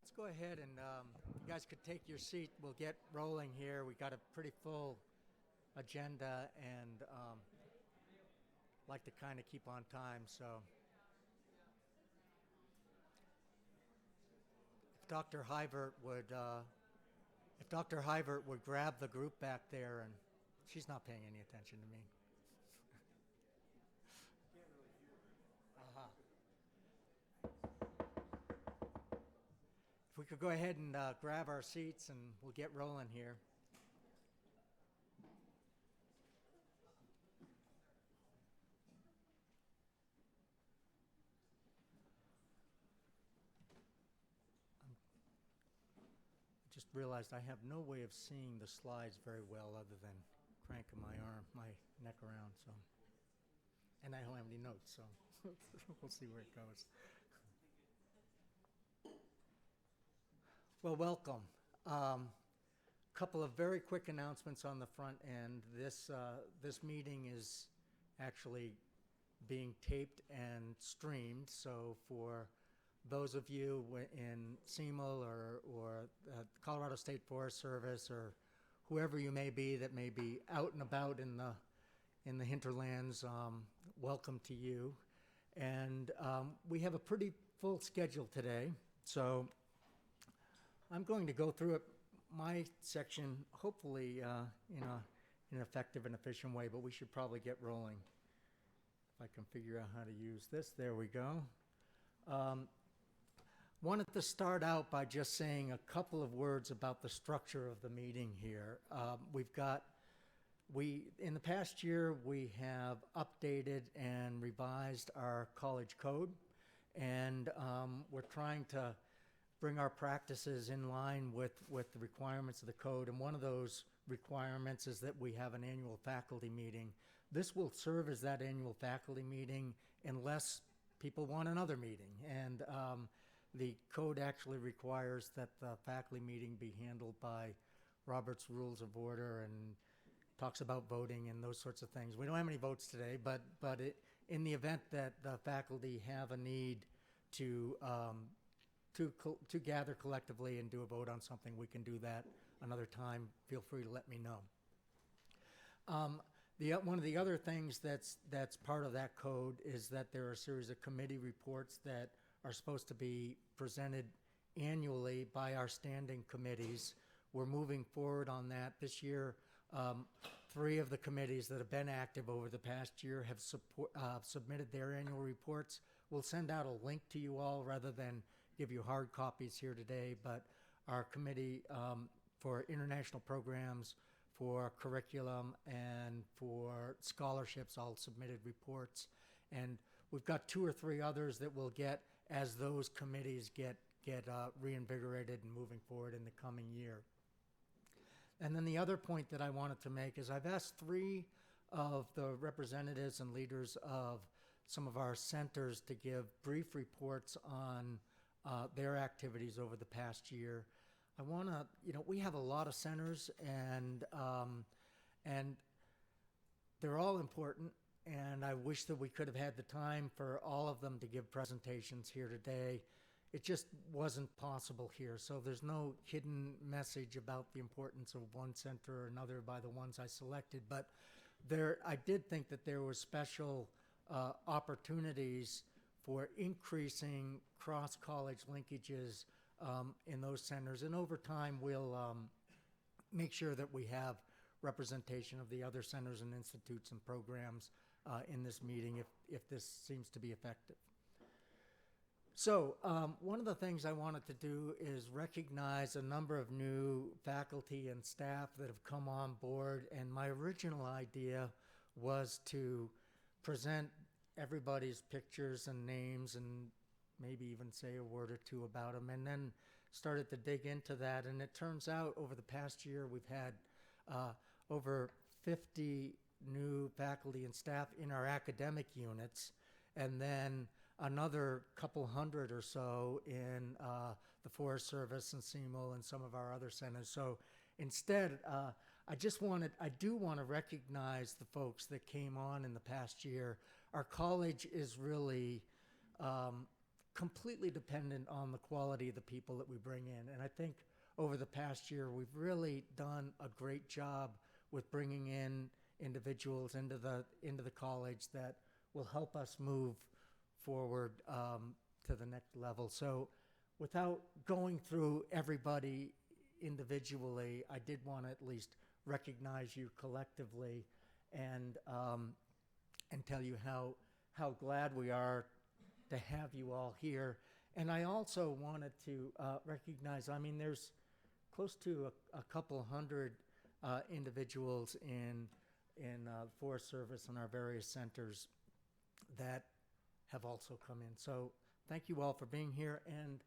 Let's go ahead and you guys could take your seat. We'll get rolling here. We got a pretty full agenda and like to kind of keep on time. So if Dr. Hyvert would grab the group back there, and she's not paying any attention to me. If we could go ahead and grab our seats and we'll get rolling here. I just realized I have no way of seeing the slides very well other than cranking my neck around. So, and I don't have any notes, so we'll see where it goes. Well, welcome. Couple of very quick announcements on the front end. This meeting is actually being taped and streamed. So for those of you in SEML or Colorado State Forest Service or whoever you may be that may be out and about in the hinterlands, welcome to you. And we have a pretty full schedule today. So I'm going to go through my section, hopefully in an effective and efficient way, but we should probably get rolling. If I can figure out how to use this. There we go. Wanted to start out by just saying a couple of words about the structure of the meeting here. In the past year, we have updated and revised our college code, and we're trying to bring our practices in line with the requirements of the code. And one of those requirements is that we have an annual faculty meeting. This will serve as that annual faculty meeting unless people want another meeting. And the code actually requires that the faculty meeting be handled by Robert's Rules of Order and talks about voting and those sorts of things. We don't have any votes today, but in the event that the faculty have a need to gather collectively and do a vote on something, we can do that another time. Feel free to let me know. One of the other things that's part of that code is that there are a series of committee reports that are supposed to be presented annually by our standing committees. We're moving forward on that. This year, 3 of the committees that have been active over the past year have submitted their annual reports. We'll send out a link to you all rather than give you hard copies here today, but our committee for international programs, for curriculum, and for scholarships all submitted reports. And we've got 2 or 3 others that we'll get as those committees get reinvigorated and moving forward in the coming year. And then the other point that I wanted to make is I've asked 3 of the representatives and leaders of some of our centers to give brief reports on their activities over the past year. I want to, we have a lot of centers, and they're all important, and I wish that we could have had the time for all of them to give presentations here today. It just wasn't possible here, so there's no hidden message about the importance of one center or another by the ones I selected, but I did think that there were special opportunities for increasing cross-college linkages in those centers. And over time, we'll make sure that we have representation of the other centers and institutes and programs in this meeting if this seems to be effective. So one of the things I wanted to do is recognize a number of new faculty and staff that have come on board. And my original idea was to present everybody's pictures and names and maybe even say a word or 2 about them, and then started to dig into that. And it turns out over the past year we've had over 50 new faculty and staff in our academic units, and then another couple hundred or so in the Forest Service and SEML and some of our other centers. So instead, I do want to recognize the folks that came on in the past year. Our college is really completely dependent on the quality of the people that we bring in. And I think over the past year, we've really done a great job with bringing in individuals into the college that will help us move forward to the next level. So without going through everybody individually, I did want to at least recognize you collectively and tell you how glad we are to have you all here. And I also wanted to recognize, I mean, there's close to a couple hundred individuals in Forest Service and our various centers that have also come in. So thank you all for being here, and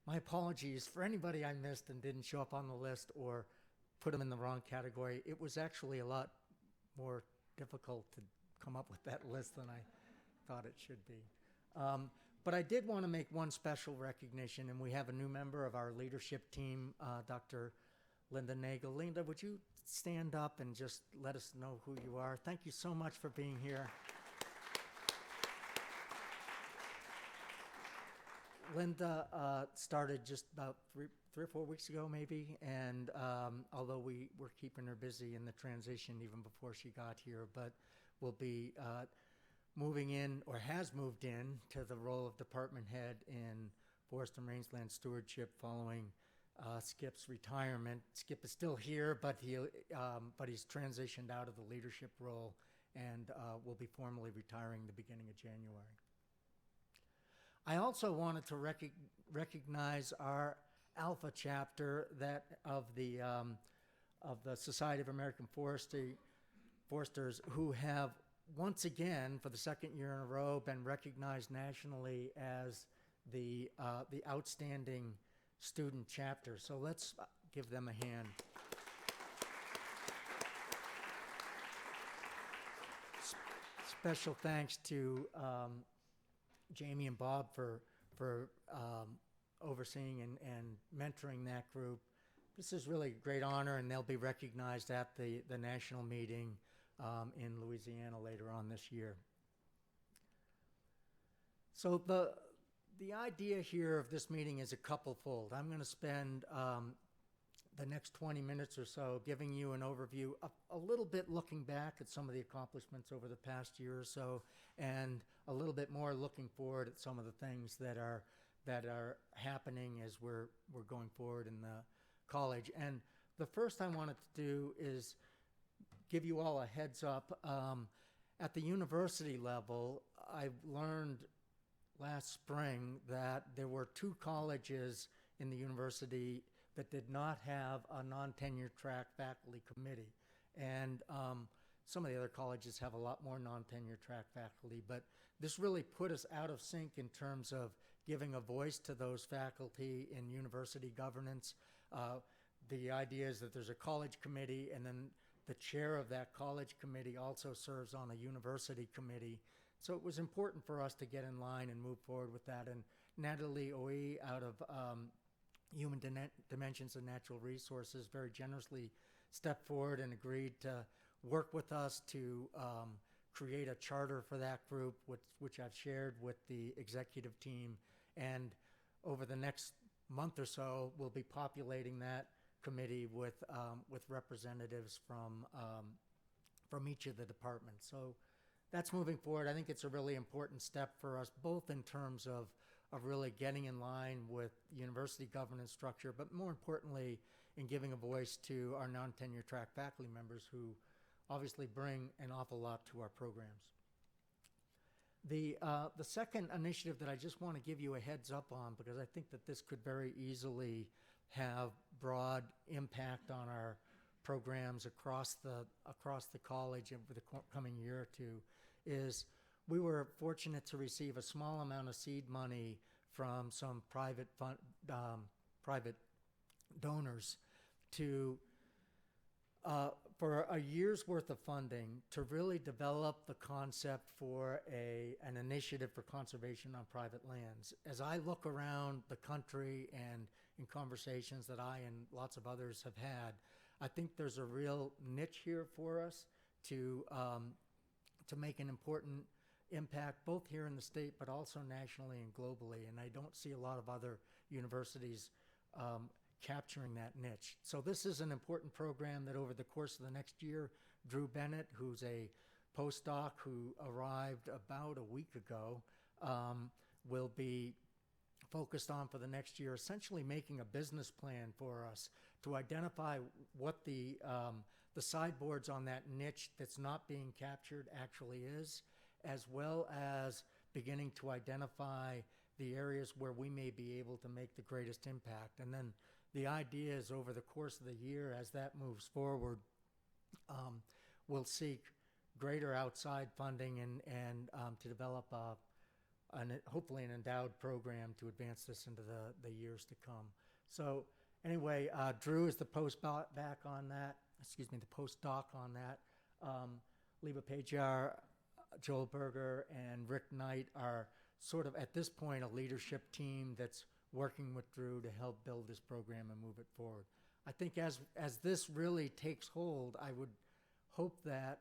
my apologies for anybody I missed and didn't show up on the list or put them in the wrong category. It was actually a lot more difficult to come up with that list than I thought it should be. But I did want to make one special recognition, and we have a new member of our leadership team, Dr. Linda Nagel. Linda, would you stand up and just let us know who you are? Thank you so much for being here. Linda started just about three or 4 weeks ago, maybe, and although we were keeping her busy in the transition even before she got here, but will be moving in, or has moved in, to the role of department head in Forest and Rangeland Stewardship following Skip's retirement. Skip is still here, but he's transitioned out of the leadership role and will be formally retiring the beginning of January. I also wanted to recognize our Alpha chapter of the Society of American Foresters, who have once again, for the second year in a row, been recognized nationally as the outstanding student chapter. So let's give them a hand. Special thanks to Jamie and Bob for overseeing and mentoring that group. This is really a great honor, and they'll be recognized at the national meeting in Louisiana later on this year. So the idea here of this meeting is a couple-fold. I'm going to spend the next 20 minutes or so giving you an overview, a little bit looking back at some of the accomplishments over the past year or so, and a little bit more looking forward at some of the things that are happening as we're going forward in the college. And the first I wanted to do is give you all a heads up. At the university level, I learned last spring that there were 2 colleges in the university that did not have a non-tenure track faculty committee. And some of the other colleges have a lot more non-tenure track faculty, but this really put us out of sync in terms of giving a voice to those faculty in university governance. The idea is that there's a college committee, and then the chair of that college committee also serves on a university committee. So it was important for us to get in line and move forward with that. And Natalie Oye out of Human Dimensions and Natural Resources very generously stepped forward and agreed to work with us to create a charter for that group, which I've shared with the executive team. And over the next month or so, we'll be populating that committee with representatives from each of the departments. So that's moving forward. I think it's a really important step for us, both in terms of really getting in line with university governance structure, but more importantly, in giving a voice to our non-tenure track faculty members who obviously bring an awful lot to our programs. The second initiative that I just want to give you a heads up on, because I think that this could very easily have broad impact on our programs across the college over the coming year or two, is we were fortunate to receive a small amount of seed money from some private donors to for a year's worth of funding to really develop the concept for an initiative for conservation on private lands. As I look around the country and in conversations that I and lots of others have had, I think there's a real niche here for us to make an important impact both here in the state but also nationally and globally. And I don't see a lot of other universities capturing that niche. So this is an important program that over the course of the next year, Drew Bennett, who's a postdoc who arrived about a week ago, will be focused on for the next year, essentially making a business plan for us to identify what the sideboards on that niche that's not being captured actually is, as well as beginning to identify the areas where we may be able to make the greatest impact. And then the idea is over the course of the year, as that moves forward, we'll seek greater outside funding and to develop hopefully an endowed program to advance this into the years to come. So anyway, Drew is the postdoc on that. Leva Pajar, Joel Berger, and Rick Knight are sort of at this point a leadership team that's working with Drew to help build this program and move it forward. I think as this really takes hold, I would hope that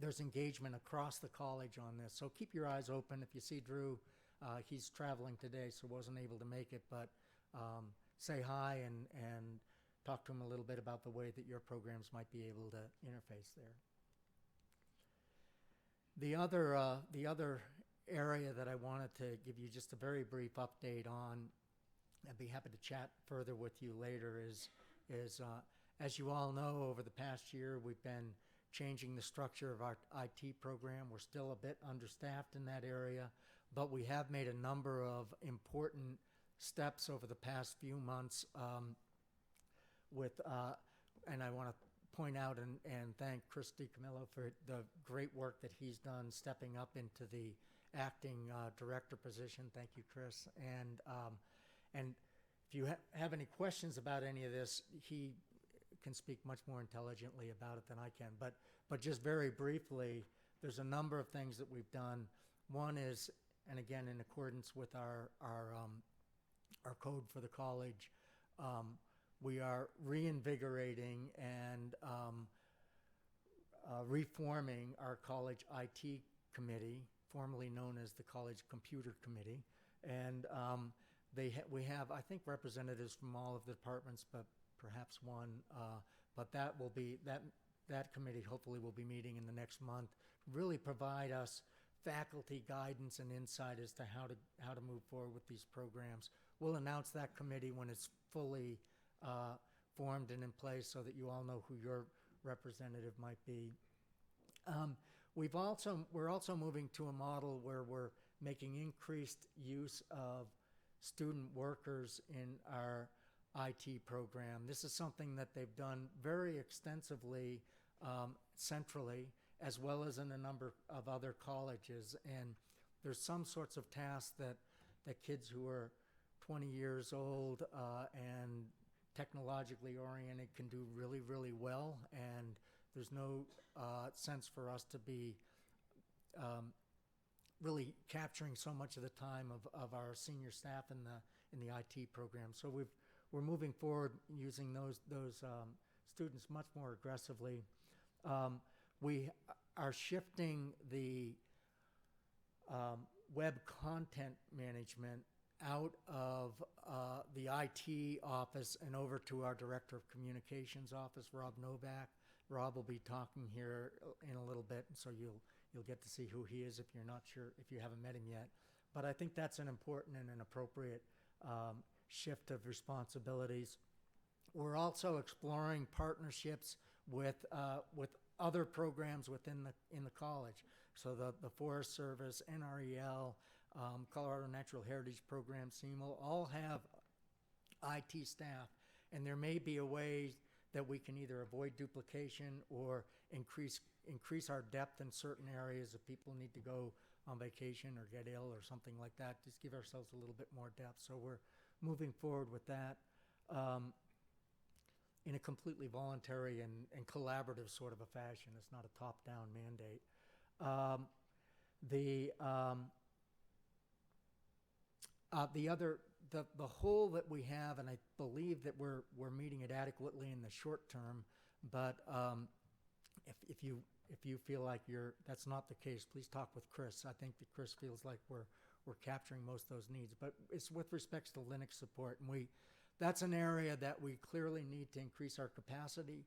there's engagement across the college on this. So keep your eyes open. If you see Drew, he's traveling today, so wasn't able to make it, but say hi and talk to him a little bit about the way that your programs might be able to interface there. The other area that I wanted to give you just a very brief update on, I'd be happy to chat further with you later, is as you all know, over the past year, we've been changing the structure of our IT program. We're still a bit understaffed in that area, but we have made a number of important steps over the past few months and I want to point out and thank Chris DiCamillo for the great work that he's done stepping up into the acting director position. Thank you, Chris. And if you have any questions about any of this, he can speak much more intelligently about it than I can. But just very briefly, there's a number of things that we've done. One is, and again, in accordance with our code for the college, we are reinvigorating and reforming our college IT committee, formerly known as the College Computer Committee. And we have, I think, representatives from all of the departments, but perhaps one. But that committee hopefully will be meeting in the next month, really provide us faculty guidance and insight as to how to move forward with these programs. We'll announce that committee when it's fully formed and in place so that you all know who your representative might be. We're also moving to a model where we're making increased use of student workers in our IT program. This is something that they've done very extensively centrally, as well as in a number of other colleges. And there's some sorts of tasks that kids who are 20 years old and technologically oriented can do really, really well. And there's no sense for us to be really capturing so much of the time of our senior staff in the IT program. So we're moving forward using those students much more aggressively. We are shifting the web content management out of the IT office and over to our Director of Communications office, Rob Novak. Rob will be talking here in a little bit, so you'll get to see who he is if you're not sure, if you haven't met him yet. But I think that's an important and an appropriate shift of responsibilities. We're also exploring partnerships with other programs within the college. So the Forest Service, NREL, Colorado Natural Heritage Program, CEMO, all have IT staff, and there may be a way that we can either avoid duplication or increase our depth in certain areas if people need to go on vacation or get ill or something like that. Just give ourselves a little bit more depth. So we're moving forward with that in a completely voluntary and collaborative sort of a fashion. It's not a top-down mandate. The hole that we have, and I believe that we're meeting it adequately in the short term, but if you If you feel like that's not the case, please talk with Chris. I think that Chris feels like we're capturing most of those needs. But it's with respects to Linux support, and that's an area that we clearly need to increase our capacity.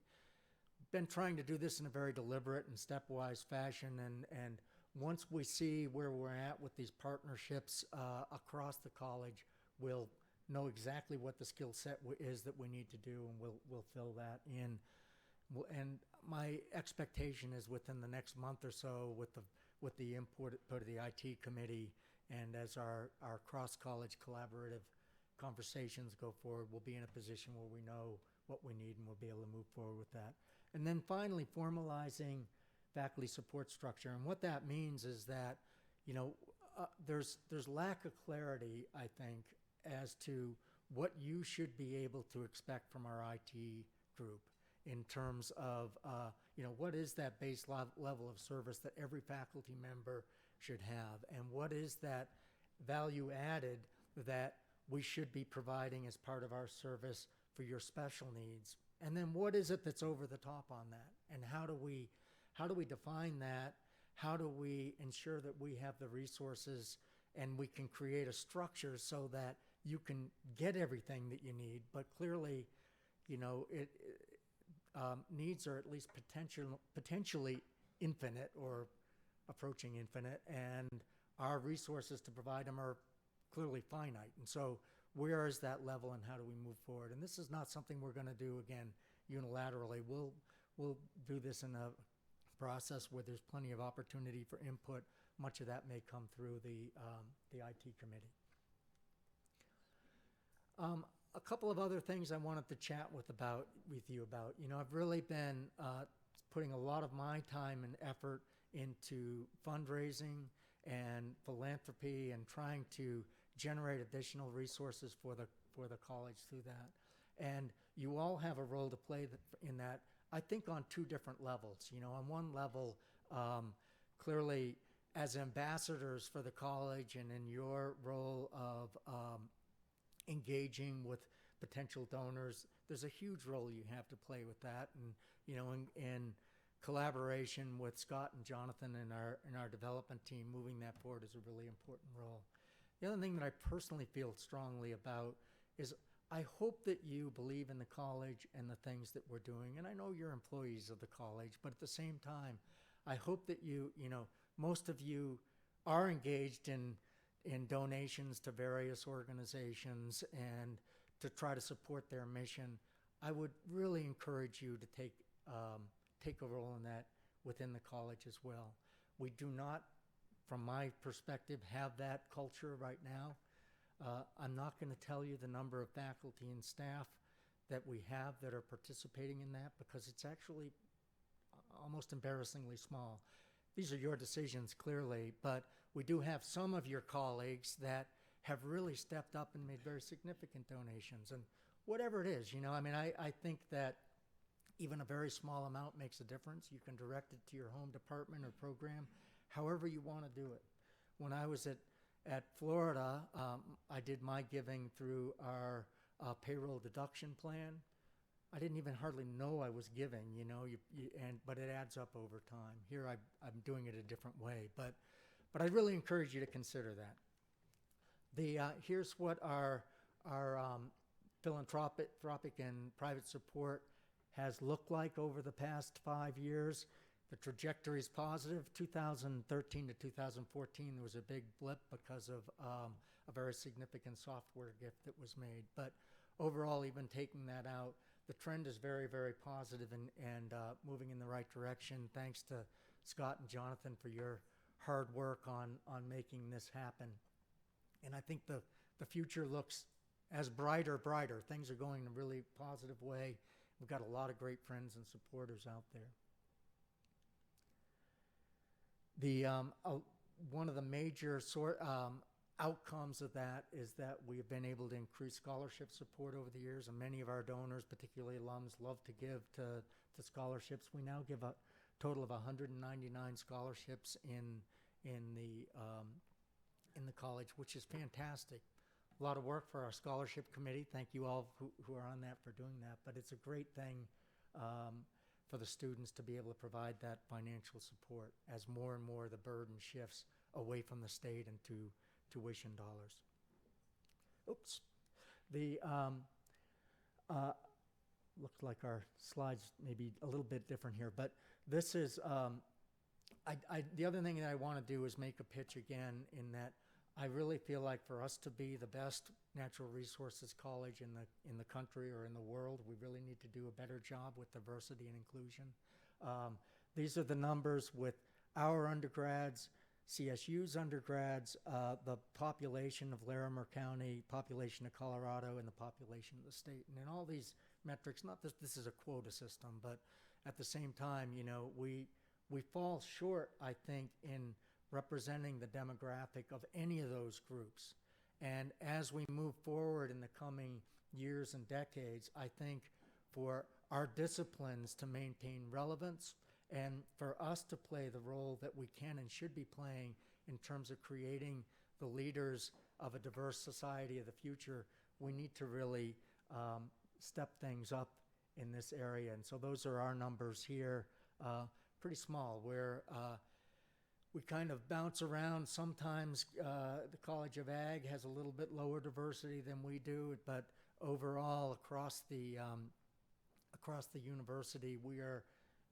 Been trying to do this in a very deliberate and stepwise fashion, and once we see where we're at with these partnerships across the college, we'll know exactly what the skill set is that we need to do, and we'll fill that in. And my expectation is within the next month or so, with the input of the IT committee, and as our cross-college collaborative conversations go forward, we'll be in a position where we know what we need, and we'll be able to move forward with that. And then finally, formalizing faculty support structure. And what that means is that, there's lack of clarity, I think, as to what you should be able to expect from our IT group in terms of, what is that base level of service that every faculty member should have, and what is that value added that we should be providing as part of our service for your special needs. And then what is it that's over the top on that? And how do we define that? How do we ensure that we have the resources and we can create a structure so that you can get everything that you need, but clearly, needs are at least potentially infinite or approaching infinite, and our resources to provide them are clearly finite. And so where is that level, and how do we move forward? And this is not something we're going to do, again, unilaterally. We'll do this in a process where there's plenty of opportunity for input. Much of that may come through the IT committee. A couple of other things I wanted to chat with you about. I've really been putting a lot of my time and effort into fundraising and philanthropy and trying to generate additional resources for the college through that. And you all have a role to play in that, I think, on two different levels. On one level, clearly as ambassadors for the college, and in your role of engaging with potential donors, there's a huge role you have to play with that. And in collaboration with Scott and Jonathan and our development team, moving that forward is a really important role. The other thing that I personally feel strongly about is I hope that you believe in the college and the things that we're doing. And I know you're employees of the college, but at the same time, I hope that most of you are engaged in donations to various organizations and to try to support their mission. I would really encourage you to take a role in that within the college as well. We do not, from my perspective, have that culture right now. I'm not going to tell you the number of faculty and staff that we have that are participating in that, because it's actually almost embarrassingly small. These are your decisions, clearly, but we do have some of your colleagues that have really stepped up and made very significant donations. And whatever it is, I think that even a very small amount makes a difference. You can direct it to your home department or program, however you want to do it. When I was at Florida, I did my giving through our payroll deduction plan. I didn't even hardly know I was giving, but it adds up over time. Here I'm doing it a different way, but I really encourage you to consider that. Here's what our philanthropic and private support has looked like over the past 5 years. The trajectory is positive. 2013 to 2014, there was a big blip because of a very significant software gift that was made. But overall, even taking that out, the trend is very, very positive and moving in the right direction. Thanks to Scott and Jonathan for your hard work on making this happen. And I think the future looks as brighter. Things are going in a really positive way. We've got a lot of great friends and supporters out there. One of the major outcomes of that is that we have been able to increase scholarship support over the years, and many of our donors, particularly alums, love to give to scholarships. We now give a total of 199 scholarships in the college, which is fantastic. A lot of work for our scholarship committee. Thank you all who are on that for doing that. But it's a great thing for the students to be able to provide that financial support as more and more the burden shifts away from the state and to tuition dollars. Oops. The looks like our slides may be a little bit different here, but this is the other thing that I want to do is make a pitch again, in that I really feel like for us to be the best natural resources college in the country or in the world, we really need to do a better job with diversity and inclusion. These are the numbers with our undergrads, CSU's undergrads, the population of Larimer County, population of Colorado, and the population of the state. And in all these metrics, not that this is a quota system, but at the same time, you know, we fall short, I think, in representing the demographic of any of those groups. And as we move forward in the coming years and decades, I think for our disciplines to maintain relevance and for us to play the role that we can and should be playing in terms of creating the leaders of a diverse society of the future, we need to really step things up in this area. And so those are our numbers here, pretty small, where we kind of bounce around. Sometimes the College of Ag has a little bit lower diversity than we do, but overall across the university, we are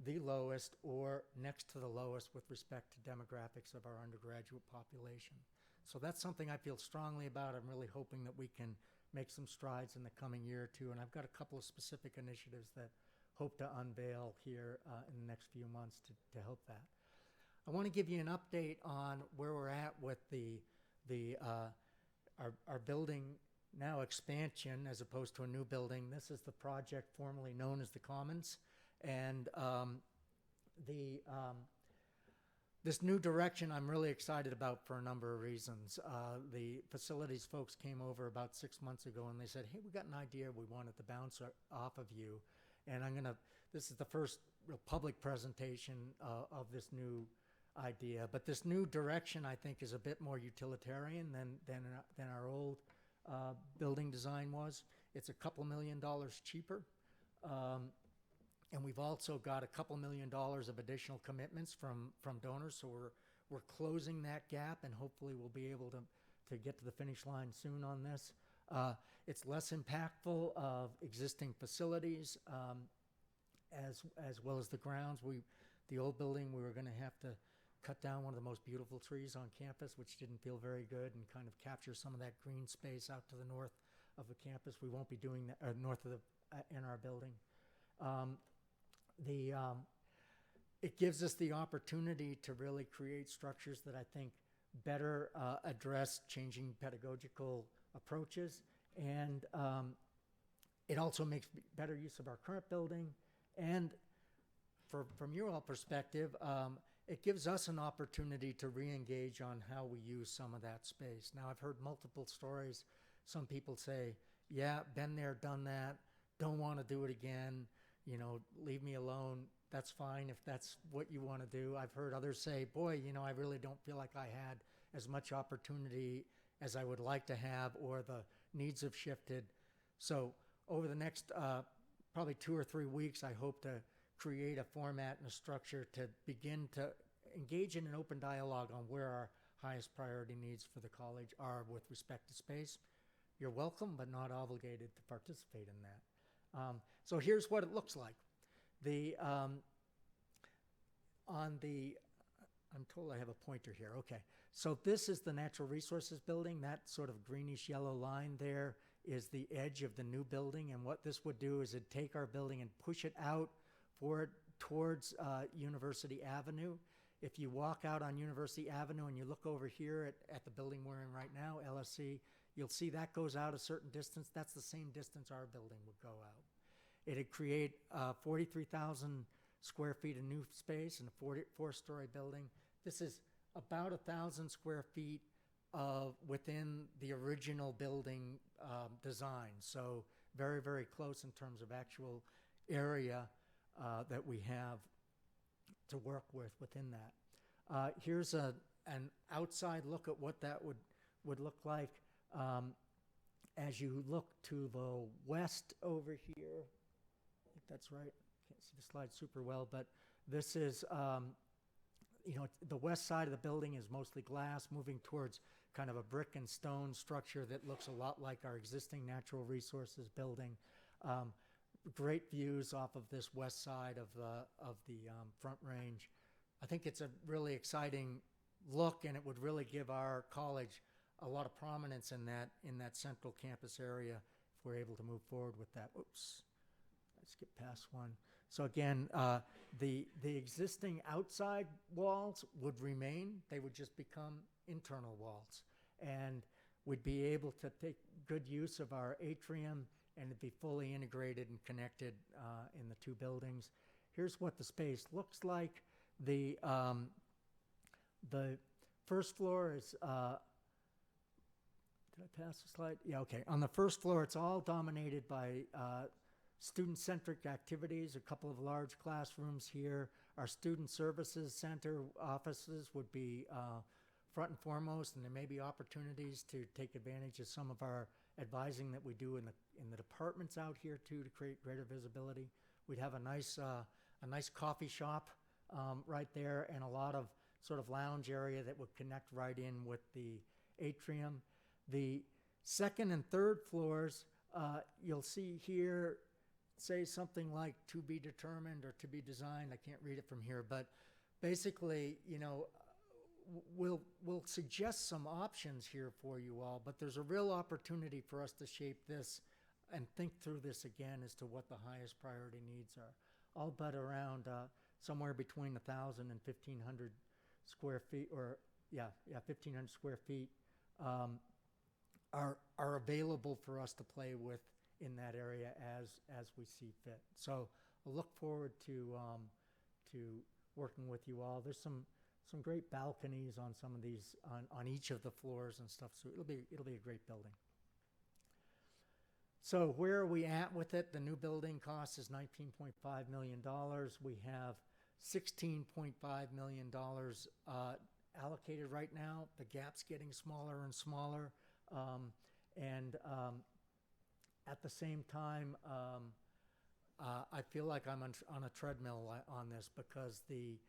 the lowest or next to the lowest with respect to demographics of our undergraduate population. So that's something I feel strongly about. I'm really hoping that we can make some strides in the coming year or two, and I've got a couple of specific initiatives that hope to unveil here in the next few months to help that. I want to give you an update on where we're at with our building now expansion as opposed to a new building. This is the project formerly known as the Commons, and this new direction I'm really excited about for a number of reasons. The facilities folks came over about 6 months ago and they said, hey, we got an idea we wanted to bounce off of you. And this is the first real public presentation of this new idea. But this new direction, I think, is a bit more utilitarian than our old building design was. It's a couple $1 million cheaper. And we've also got a couple $1 million of additional commitments from donors. So we're closing that gap, and hopefully we'll be able to get to the finish line soon on this. It's less impactful of existing facilities as well as the grounds. The old building, we were going to have to cut down one of the most beautiful trees on campus, which didn't feel very good, and kind of capture some of that green space out to the north of the campus. We won't be doing that north of in our building. It gives us the opportunity to really create structures that I think better address changing pedagogical approaches, and it also makes better use of our current building. And from your all perspective, it gives us an opportunity to re-engage on how we use some of that space. Now, I've heard multiple stories. Some people say, yeah, been there, done that, don't want to do it again, you know, leave me alone. That's fine if that's what you want to do. I've heard others say, boy, you know, I really don't feel like I had as much opportunity as I would like to have, or the needs have shifted. So over the next probably 2 or 3 weeks, I hope to create a format and a structure to begin to engage in an open dialogue on where our highest priority needs for the college are with respect to space. You're welcome, but not obligated to participate in that. So here's what it looks like. I'm told I have a pointer here. Okay. So this is the Natural Resources Building. That sort of greenish yellow line there is the edge of the new building. And what this would do is it'd take our building and push it out towards University Avenue. If you walk out on University Avenue and you look over here at the building we're in right now, LSC, you'll see that goes out a certain distance. That's the same distance our building would go out. It'd create 43,000 square feet of new space in a 4-story building. This is about 1,000 square feet within the original building design. So very, very close in terms of actual area that we have to work with within that. Here's an outside look at what that would look like. As you look to the west over here, I think that's right. Can't see the slide super well, but this is, the west side of the building is mostly glass, moving towards kind of a brick and stone structure that looks a lot like our existing natural resources building. Great views off of this west side of the Front Range. I think it's a really exciting look, and it would really give our college a lot of prominence in that central campus area if we're able to move forward with that. Oops, I skipped past one. So again, the existing outside walls would remain. They would just become internal walls, and we'd be able to take good use of our atrium, and it'd be fully integrated and connected in the two buildings. Here's what the space looks like. The first floor is, did I pass the slide? Yeah, okay. On the first floor, it's all dominated by student-centric activities, a couple of large classrooms here. Our student services center offices would be front and foremost, and there may be opportunities to take advantage of some of our advising that we do in the departments out here too, to create greater visibility. We'd have a nice coffee shop right there, and a lot of sort of lounge area that would connect right in with the atrium. The second and third floors, you'll see here, say something like to be determined or to be designed. I can't read it from here, but basically, we'll suggest some options here for you all, but there's a real opportunity for us to shape this and think through this again as to what the highest priority needs are. All but around somewhere between 1,000 and 1,500 square feet, or 1,500 square feet are available for us to play with in that area as we see fit. So I'll look forward to working with you all. There's some great balconies on some of these, on each of the floors and stuff, so it'll be a great building. So where are we at with it? The new building cost is $19.5 million. We have $16.5 million allocated right now. The gap's getting smaller and smaller. At the same time, I feel like I'm on a treadmill on this, because the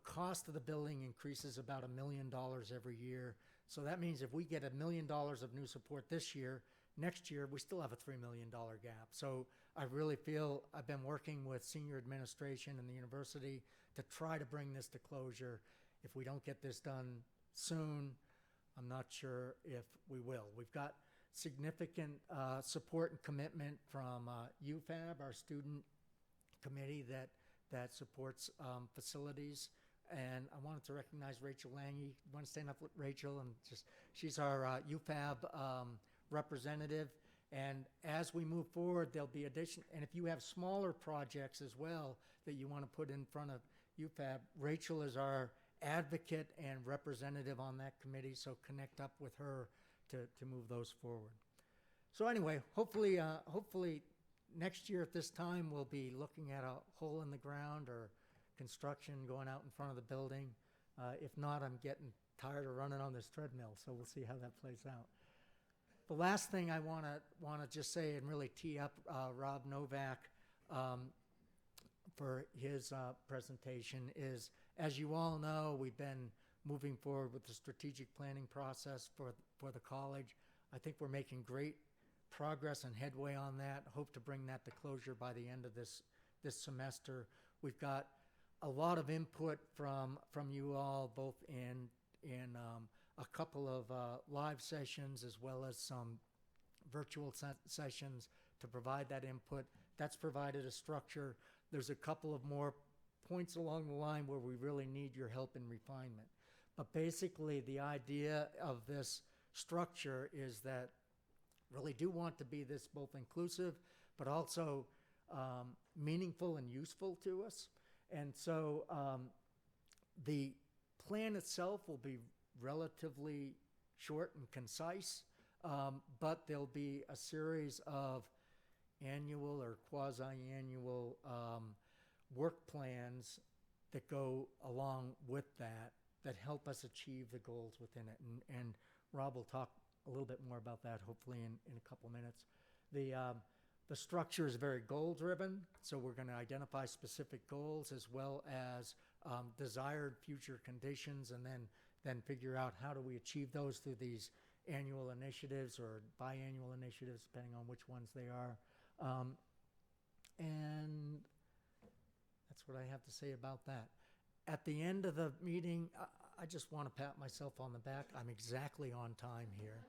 cost of the building increases about $1 million every year. So that means if we get $1 million of new support this year, next year we still have a $3 million gap. So I really feel I've been working with senior administration and the university to try to bring this to closure. If we don't get this done soon, I'm not sure if we will. We've got significant support and commitment from UFAB, our student committee that supports facilities. And I wanted to recognize Rachel Lange. You want to stand up with Rachel? And she's our UFAB representative. And as we move forward, there'll be addition. And if you have smaller projects as well that you want to put in front of UFAB, Rachel is our advocate and representative on that committee. So connect up with her to move those forward. So anyway, hopefully next year at this time, we'll be looking at a hole in the ground or construction going out in front of the building. If not, I'm getting tired of running on this treadmill, so we'll see how that plays out. The last thing I want to just say and really tee up Rob Novak for his presentation is, as you all know, we've been moving forward with the strategic planning process for the college. I think we're making great progress and headway on that. Hope to bring that to closure by the end of this semester. We've got a lot of input from you all, both in a couple of live sessions as well as some virtual sessions to provide that input. That's provided a structure. There's a couple of more points along the line where we really need your help in refinement. But basically, the idea of this structure is that really do want to be this both inclusive, but also meaningful and useful to us. And so the plan itself will be relatively short and concise, but there'll be a series of annual or quasi-annual work plans that go along with that help us achieve the goals within it. And Rob will talk a little bit more about that hopefully in a couple minutes. The structure is very goal-driven, so we're going to identify specific goals as well as desired future conditions, and then figure out how do we achieve those through these annual initiatives or biannual initiatives, depending on which ones they are. And that's what I have to say about that. At the end of the meeting, I just want to pat myself on the back. I'm exactly on time here.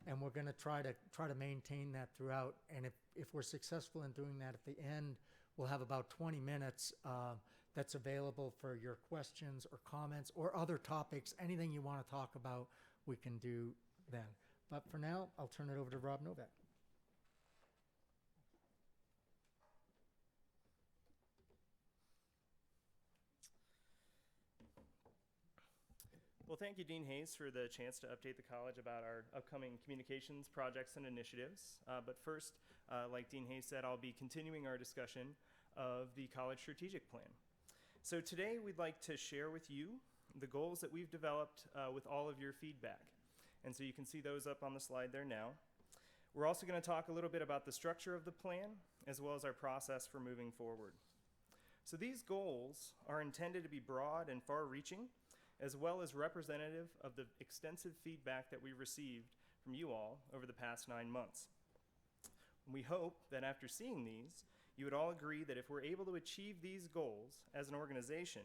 And we're going to try to maintain that throughout. And if we're successful in doing that at the end, we'll have about 20 minutes that's available for your questions or comments or other topics. Anything you want to talk about, we can do then. But for now, I'll turn it over to Rob Novak. Well, thank you, Dean Hayes, for the chance to update the college about our upcoming communications projects and initiatives. But first, like Dean Hayes said, I'll be continuing our discussion of the college strategic plan. So today, we'd like to share with you the goals that we've developed with all of your feedback. And so you can see those up on the slide there now. We're also going to talk a little bit about the structure of the plan, as well as our process for moving forward. So these goals are intended to be broad and far-reaching, as well as representative of the extensive feedback that we received from you all over the past 9 months. We hope that after seeing these, you would all agree that if we're able to achieve these goals as an organization,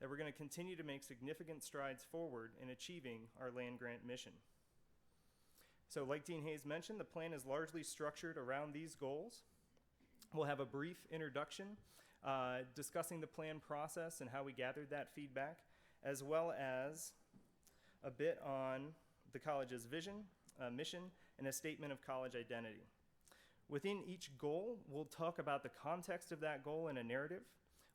that we're going to continue to make significant strides forward in achieving our land grant mission. So like Dean Hayes mentioned, the plan is largely structured around these goals. We'll have a brief introduction discussing the plan process and how we gathered that feedback, as well as a bit on the college's vision, mission, and a statement of college identity. Within each goal, we'll talk about the context of that goal in a narrative.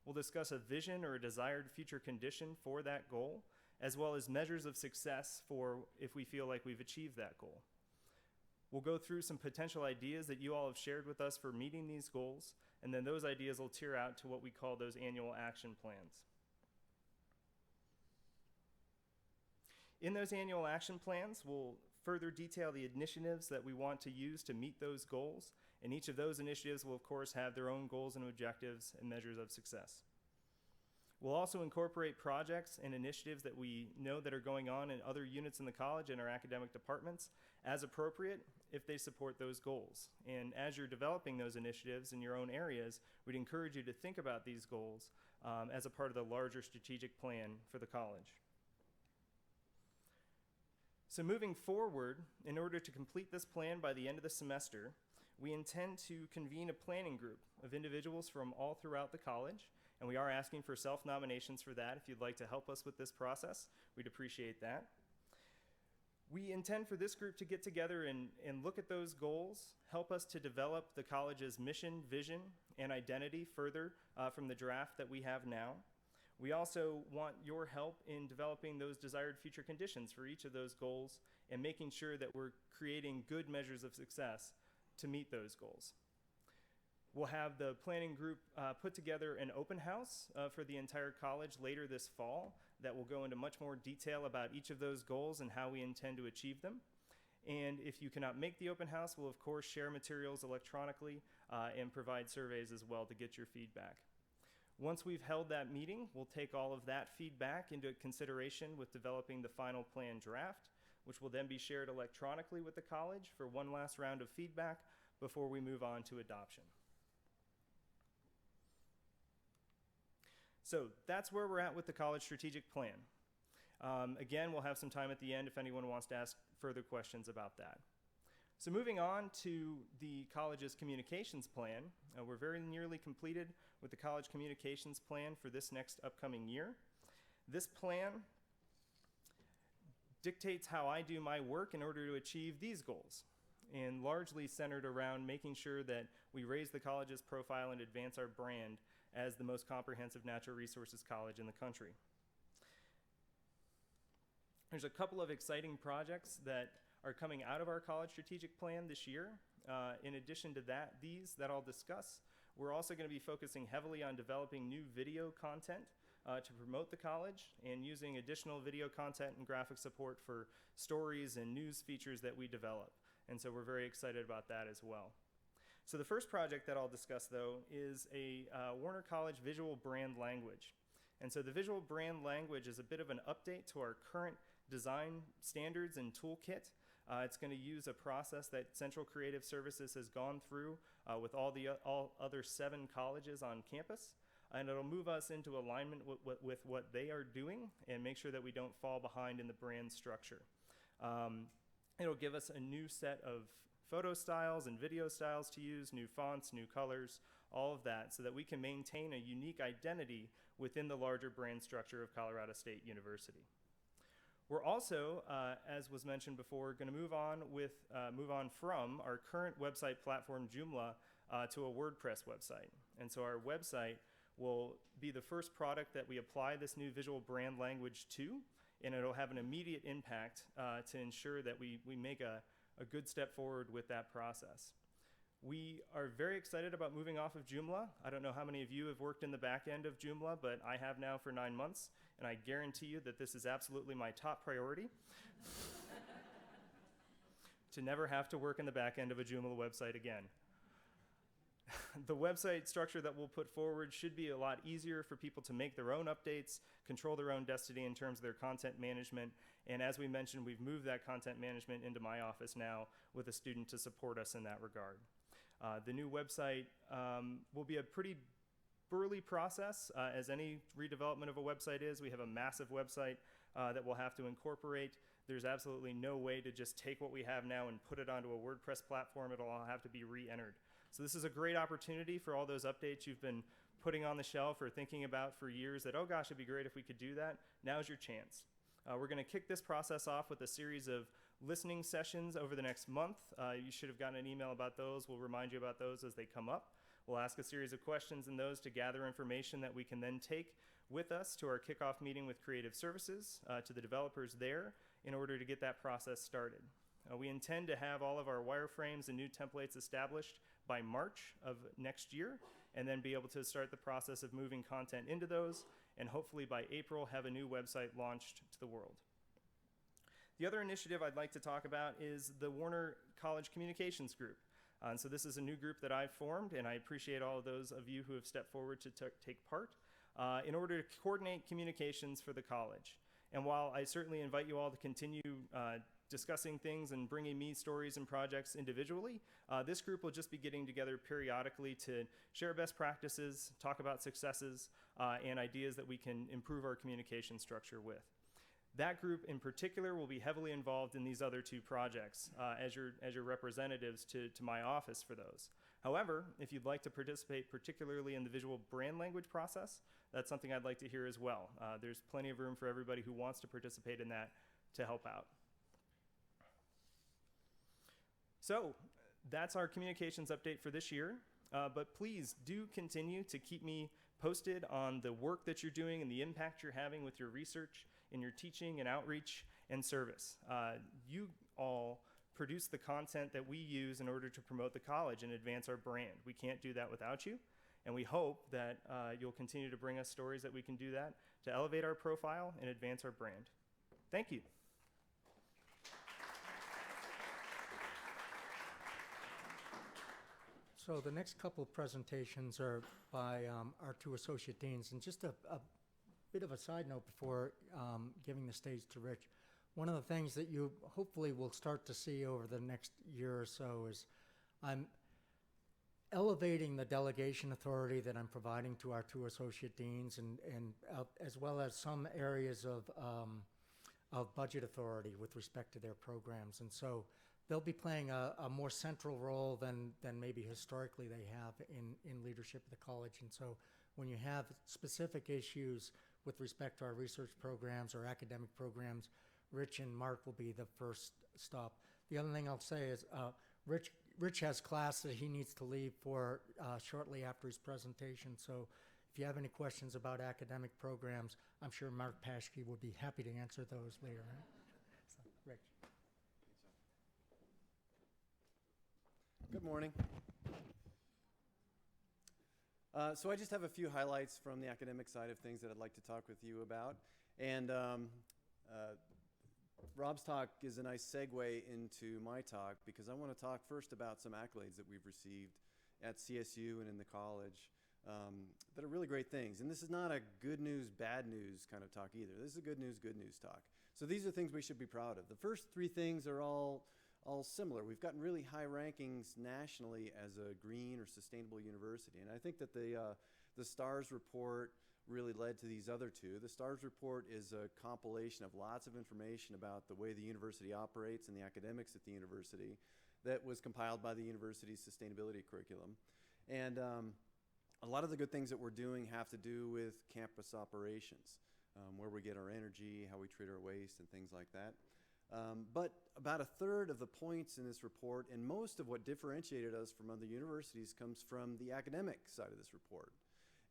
We'll discuss a vision or a desired future condition for that goal, as well as measures of success for if we feel like we've achieved that goal. We'll go through some potential ideas that you all have shared with us for meeting these goals, and then those ideas will tier out to what we call those annual action plans. In those annual action plans, we'll further detail the initiatives that we want to use to meet those goals, and each of those initiatives will, of course, have their own goals and objectives and measures of success. We'll also incorporate projects and initiatives that we know that are going on in other units in the college and our academic departments as appropriate if they support those goals. And as you're developing those initiatives in your own areas, we'd encourage you to think about these goals as a part of the larger strategic plan for the college. So moving forward, in order to complete this plan by the end of the semester, we intend to convene a planning group of individuals from all throughout the college, and we are asking for self-nominations for that. If you'd like to help us with this process, we'd appreciate that. We intend for this group to get together and look at those goals, help us to develop the college's mission, vision, and identity further from the draft that we have now. We also want your help in developing those desired future conditions for each of those goals and making sure that we're creating good measures of success to meet those goals. We'll have the planning group put together an open house for the entire college later this fall that will go into much more detail about each of those goals and how we intend to achieve them. And if you cannot make the open house, we'll of course share materials electronically and provide surveys as well to get your feedback. Once we've held that meeting, we'll take all of that feedback into consideration with developing the final plan draft, which will then be shared electronically with the college for one last round of feedback before we move on to adoption. So that's where we're at with the college strategic plan. Again, we'll have some time at the end if anyone wants to ask further questions about that. So moving on to the college's communications plan, we're very nearly completed with the college communications plan for this next upcoming year. This plan dictates how I do my work in order to achieve these goals, and largely centered around making sure that we raise the college's profile and advance our brand as the most comprehensive natural resources college in the country. There's a couple of exciting projects that are coming out of our college strategic plan this year. In addition to these that I'll discuss, we're also going to be focusing heavily on developing new video content to promote the college and using additional video content and graphic support for stories and news features that we develop. And so we're very excited about that as well. So the first project that I'll discuss, though, is a Warner College visual brand language. And so the visual brand language is a bit of an update to our current design standards and toolkit. It's going to use a process that Central Creative Services has gone through with all other 7 colleges on campus. And it'll move us into alignment with what they are doing and make sure that we don't fall behind in the brand structure. It'll give us a new set of photo styles and video styles to use, new fonts, new colors, all of that, so that we can maintain a unique identity within the larger brand structure of Colorado State University. We're also, as was mentioned before, going to move on from our current website platform, Joomla, to a WordPress website. And so our website will be the first product that we apply this new visual brand language to, and it'll have an immediate impact to ensure that we make a good step forward with that process. We are very excited about moving off of Joomla. I don't know how many of you have worked in the back end of Joomla, but I have now for 9 months, and I guarantee you that this is absolutely my top priority. To never have to work in the back end of a Joomla website again. The website structure that we'll put forward should be a lot easier for people to make their own updates, control their own destiny in terms of their content management, and as we mentioned, we've moved that content management into my office now with a student to support us in that regard. The new website will be a pretty burly process, as any redevelopment of a website is. We have a massive website that we'll have to incorporate. There's absolutely no way to just take what we have now and put it onto a WordPress platform. It'll all have to be re-entered. So this is a great opportunity for all those updates you've been putting on the shelf or thinking about for years that, oh gosh, it'd be great if we could do that. Now's your chance. We're going to kick this process off with a series of listening sessions over the next month. You should have gotten an email about those. We'll remind you about those as they come up. We'll ask a series of questions in those to gather information that we can then take with us to our kickoff meeting with Creative Services, to the developers there, in order to get that process started. We intend to have all of our wireframes and new templates established by March of next year, and then be able to start the process of moving content into those, and hopefully by April have a new website launched to the world. The other initiative I'd like to talk about is the Warner College Communications Group. And so this is a new group that I've formed, and I appreciate all of those of you who have stepped forward to take part in order to coordinate communications for the college. And while I certainly invite you all to continue discussing things and bringing me stories and projects individually, this group will just be getting together periodically to share best practices, talk about successes, and ideas that we can improve our communication structure with. That group in particular will be heavily involved in these other 2 projects as your representatives to my office for those. However, if you'd like to participate particularly in the visual brand language process, that's something I'd like to hear as well. There's plenty of room for everybody who wants to participate in that to help out. So that's our communications update for this year, but please do continue to keep me posted on the work that you're doing and the impact you're having with your research, in your teaching and outreach and service. You all produce the content that we use in order to promote the college and advance our brand. We can't do that without you, and we hope that you'll continue to bring us stories that we can do that to elevate our profile and advance our brand. Thank you. So the next couple of presentations are by our 2 associate deans. And just a bit of a side note before giving the stage to Rich. One of the things that you hopefully will start to see over the next year or so is I'm elevating the delegation authority that I'm providing to our 2 associate deans, and as well as some areas of budget authority with respect to their programs. And so they'll be playing a more central role than maybe historically they have in leadership of the college. And so when you have specific issues with respect to our research programs or academic programs, Rich and Mark will be the first stop. The other thing I'll say is Rich has class that he needs to leave for shortly after his presentation. So if you have any questions about academic programs, I'm sure Mark Paschke would be happy to answer those later. Right? So, Rich. Good morning. So I just have a few highlights from the academic side of things that I'd like to talk with you about. And Rob's talk is a nice segue into my talk, because I want to talk first about some accolades that we've received at CSU and in the college that are really great things. And this is not a good news, bad news kind of talk either. This is a good news talk. So these are things we should be proud of. The first three things are all similar. We've gotten really high rankings nationally as a green or sustainable university. And I think that the STARS report really led to these other two. The STARS report is a compilation of lots of information about the way the university operates and the academics at the university that was compiled by the university's sustainability curriculum. And a lot of the good things that we're doing have to do with campus operations, where we get our energy, how we treat our waste, and things like that. But about a third of the points in this report and most of what differentiated us from other universities comes from the academic side of this report.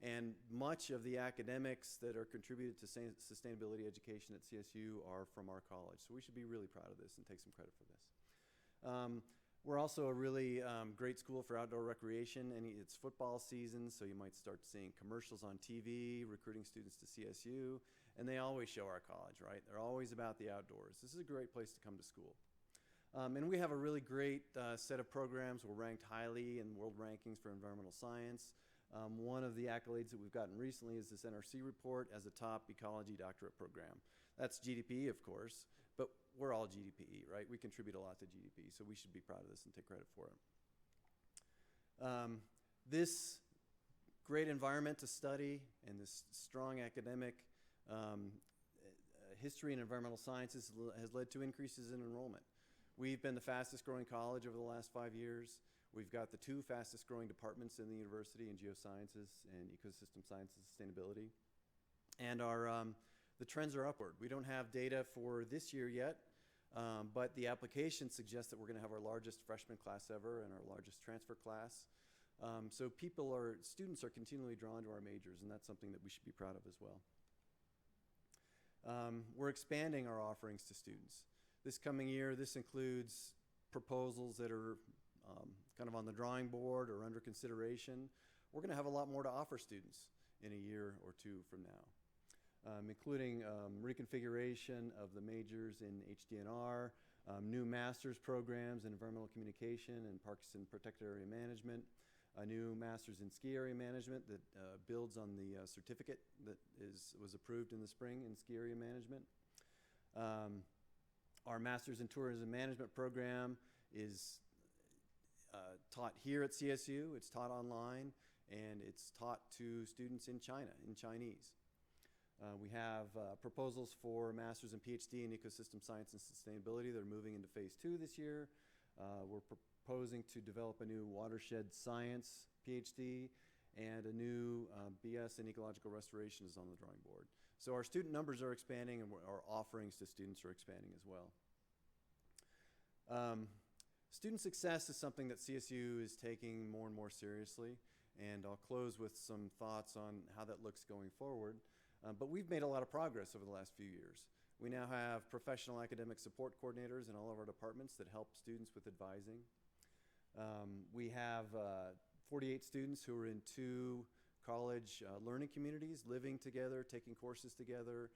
And much of the academics that are contributed to sustainability education at CSU are from our college. So we should be really proud of this and take some credit for this. We're also a really great school for outdoor recreation, and it's football season, so you might start seeing commercials on TV recruiting students to CSU, and they always show our college, right? They're always about the outdoors. This is a great place to come to school. And we have a really great set of programs. We're ranked highly in world rankings for environmental science. One of the accolades that we've gotten recently is this NRC report as a top ecology doctorate program. That's GDP, of course, but we're all GDPE, right? We contribute a lot to GDP, so we should be proud of this and take credit for it. This great environment to study and this strong academic history and environmental sciences has led to increases in enrollment. We've been the fastest growing college over the last 5 years. We've got the two fastest growing departments in the university in geosciences and ecosystem science and sustainability. And the trends are upward. We don't have data for this year yet, but the application suggests that we're gonna have our largest freshman class ever and our largest transfer class. So students are continually drawn to our majors, and that's something that we should be proud of as well. We're expanding our offerings to students. This coming year, this includes proposals that are kind of on the drawing board or under consideration. We're going to have a lot more to offer students in a year or two from now, including reconfiguration of the majors in HDNR, new master's programs in environmental communication and parks and protected area management, a new master's in ski area management that builds on the certificate that was approved in the spring in ski area management. Our master's in tourism management program is taught here at CSU, it's taught online, and it's taught to students in China, in Chinese. We have proposals for master's and PhD in ecosystem science and sustainability that are moving into phase 2 this year. We're proposing to develop a new watershed science PhD, and a new BS in ecological restoration is on the drawing board. So our student numbers are expanding, and our offerings to students are expanding as well. Student success is something that CSU is taking more and more seriously, and I'll close with some thoughts on how that looks going forward. But we've made a lot of progress over the last few years. We now have professional academic support coordinators in all of our departments that help students with advising. We have 48 students who are in 2 college learning communities, living together, taking courses together.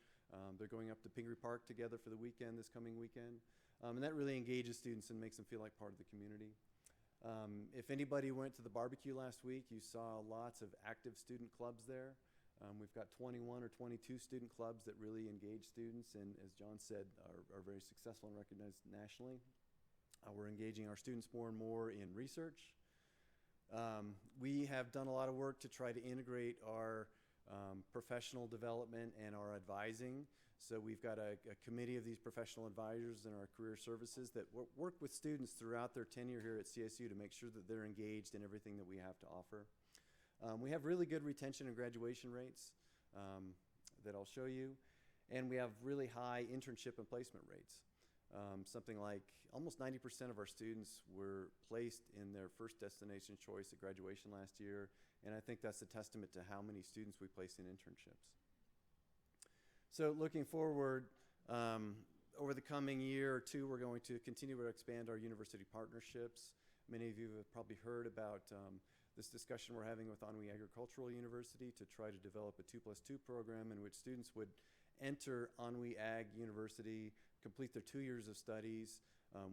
They're going up to Pingree Park together for the weekend, this coming weekend. And that really engages students and makes them feel like part of the community. If anybody went to the barbecue last week, you saw lots of active student clubs there. We've got 21 or 22 student clubs that really engage students and, as John said, are very successful and recognized nationally. We're engaging our students more and more in research. We have done a lot of work to try to integrate our professional development and our advising. So we've got a committee of these professional advisors in our career services that work with students throughout their tenure here at CSU to make sure that they're engaged in everything that we have to offer. We have really good retention and graduation rates that I'll show you. And we have really high internship and placement rates. Something like almost 90% of our students were placed in their first destination choice at graduation last year. And I think that's a testament to how many students we place in internships. So looking forward, over the coming year or two, we're going to continue to expand our university partnerships. Many of you have probably heard about this discussion we're having with Anhui Agricultural University to try to develop a 2+2 program in which students would enter Anhui Ag University, complete their 2 years of studies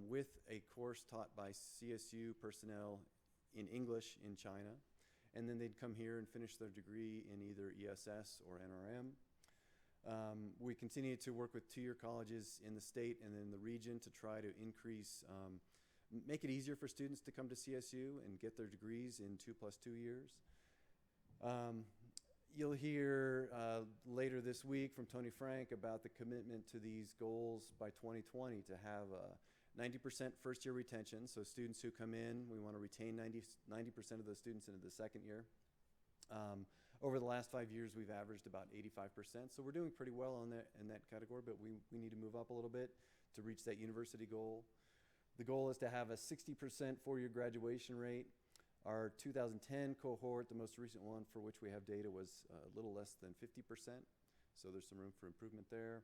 with a course taught by CSU personnel in English in China. And then they'd come here and finish their degree in either ESS or NRM. We continue to work with two-year colleges in the state and in the region to try to increase, make it easier for students to come to CSU and get their degrees in 2 + 2 years. You'll hear later this week from Tony Frank about the commitment to these goals by 2020 to have 90% first-year retention. So students who come in, we want to retain 90% of those students into the second year. Over the last 5 years, we've averaged about 85%. So we're doing pretty well in that category, but we need to move up a little bit to reach that university goal. The goal is to have a 60% four-year graduation rate. Our 2010 cohort, the most recent one for which we have data, was a little less than 50%. So there's some room for improvement there.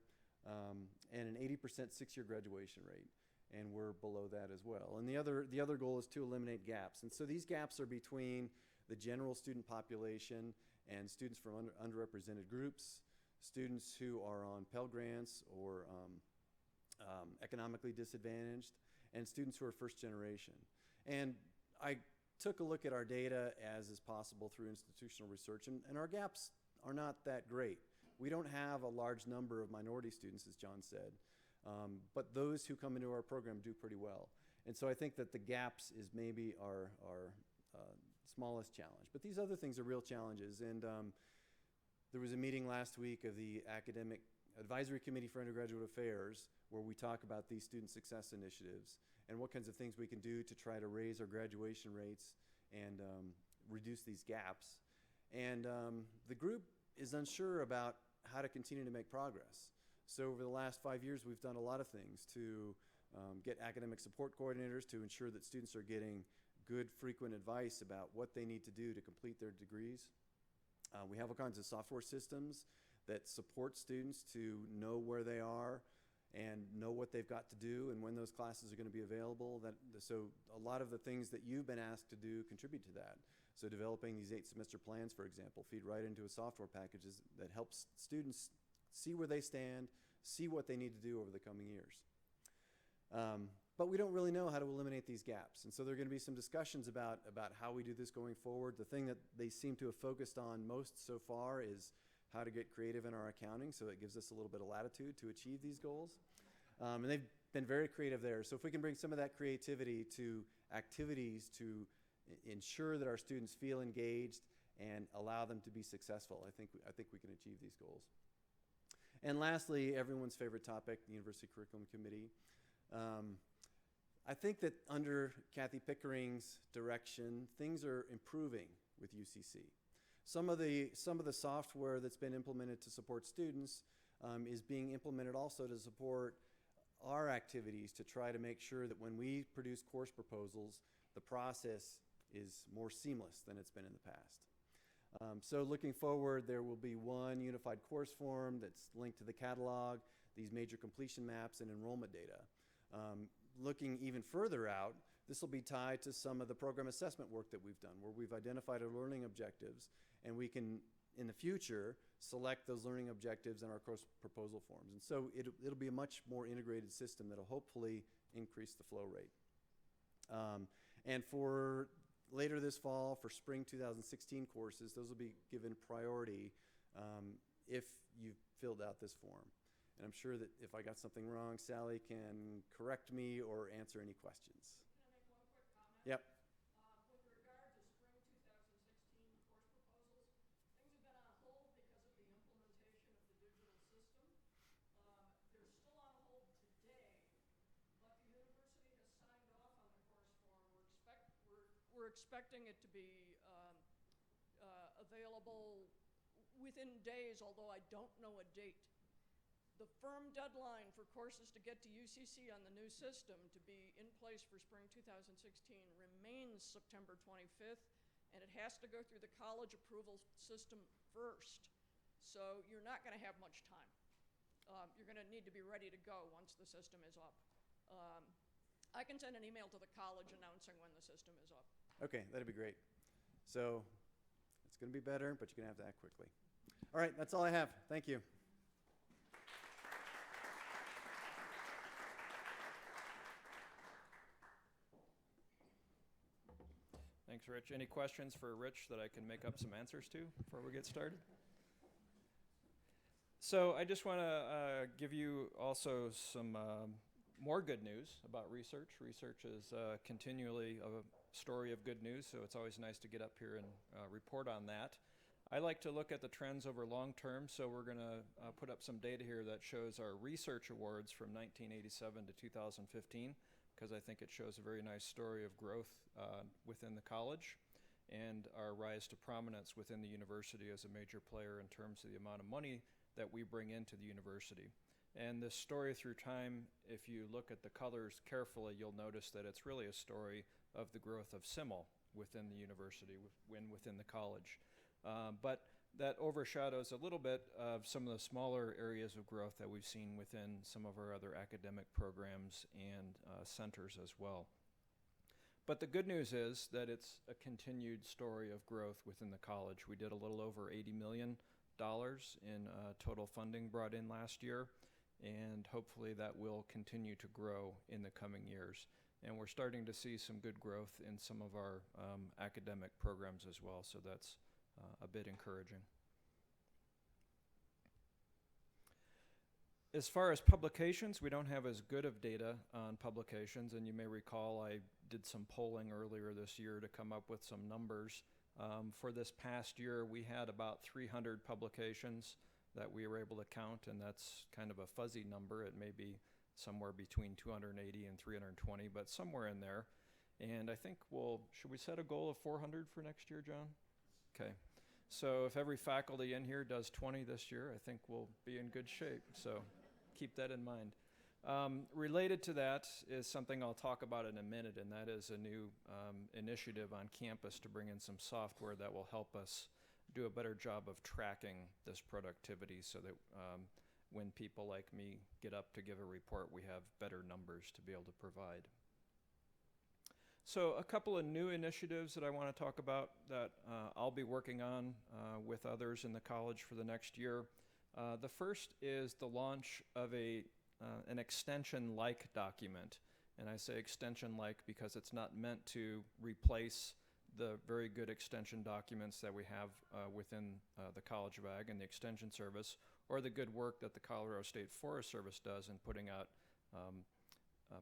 And an 80% six-year graduation rate. And we're below that as well. And the other goal is to eliminate gaps. And so these gaps are between the general student population and students from underrepresented groups, students who are on Pell Grants or economically disadvantaged, and students who are first generation. And I took a look at our data as is possible through institutional research, and our gaps are not that great. We don't have a large number of minority students, as John said, but those who come into our program do pretty well. And so I think that the gaps is maybe our smallest challenge. But these other things are real challenges. And there was a meeting last week of the Academic Advisory Committee for Undergraduate Affairs where we talk about these student success initiatives and what kinds of things we can do to try to raise our graduation rates and reduce these gaps. And the group is unsure about how to continue to make progress. So over the last 5 years, we've done a lot of things to get academic support coordinators to ensure that students are getting good, frequent advice about what they need to do to complete their degrees. We have all kinds of software systems that support students to know where they are and know what they've got to do and when those classes are going to be available. So a lot of the things that you've been asked to do contribute to that. So developing these 8-semester plans, for example, feed right into a software package that helps students see where they stand, see what they need to do over the coming years. But we don't really know how to eliminate these gaps. And so there are going to be some discussions about how we do this going forward. The thing that they seem to have focused on most so far is how to get creative in our accounting, so it gives us a little bit of latitude to achieve these goals. And they've been very creative there. So if we can bring some of that creativity to activities to ensure that our students feel engaged and allow them to be successful, I think we can achieve these goals. And lastly, everyone's favorite topic, the University Curriculum Committee. I think that under Kathy Pickering's direction, things are improving with UCC. Some of the software that's been implemented to support students is being implemented also to support our activities to try to make sure that when we produce course proposals, the process is more seamless than it's been in the past. So looking forward, there will be one unified course form that's linked to the catalog, these major completion maps, and enrollment data. Looking even further out, this will be tied to some of the program assessment work that we've done, where we've identified our learning objectives, and we can, in the future, select those learning objectives in our course proposal forms. And so it'll be a much more integrated system that'll hopefully increase the flow rate. And for later this fall, for spring 2016 courses, those will be given priority if you've filled out this form. And I'm sure that if I got something wrong, Sally can correct me or answer any questions. Can I make one quick comment? Yep. With regard to spring 2016 course proposals, things have been on hold because of the implementation of the digital system. They're still on hold today, but the university has signed off on the course form. We're expecting it to be available within days, although I don't know a date. The firm deadline for courses to get to UCC on the new system to be in place for spring 2016 remains September 25th, and it has to go through the college approval system first. So you're not going to have much time. You're going to need to be ready to go once the system is up. I can send an email to the college announcing when the system is up. Okay, that'd be great. So it's going to be better, but you're going to have to act quickly. All right, that's all I have. Thank you. Thanks, Rich. Any questions for Rich that I can make up some answers to before we get started? So I just want to give you also some more good news about research. Research is continually a story of good news, so it's always nice to get up here and report on that. I like to look at the trends over long term, so we're going to put up some data here that shows our research awards from 1987 to 2015, because I think it shows a very nice story of growth within the college and our rise to prominence within the university as a major player in terms of the amount of money that we bring into the university. And this story through time, if you look at the colors carefully, you'll notice that it's really a story of the growth of CIML within the university, within the college. But that overshadows a little bit of some of the smaller areas of growth that we've seen within some of our other academic programs and centers as well. But the good news is that it's a continued story of growth within the college. We did a little over $80 million in total funding brought in last year, and hopefully that will continue to grow in the coming years. And we're starting to see some good growth in some of our academic programs as well, so that's a bit encouraging. As far as publications, we don't have as good of data on publications, and you may recall I did some polling earlier this year to come up with some numbers. For this past year, we had about 300 publications that we were able to count, and that's kind of a fuzzy number. It may be somewhere between 280 and 320, but somewhere in there. And I think should we set a goal of 400 for next year, John? Okay. So if every faculty in here does 20 this year, I think we'll be in good shape. So keep that in mind. Related to that is something I'll talk about in a minute, and that is a new initiative on campus to bring in some software that will help us do a better job of tracking this productivity so that when people like me get up to give a report, we have better numbers to be able to provide. So a couple of new initiatives that I want to talk about that I'll be working on with others in the college for the next year. The first is the launch of an extension-like document. And I say extension-like because it's not meant to replace the very good extension documents that we have within the College of Ag and the Extension Service, or the good work that the Colorado State Forest Service does in putting out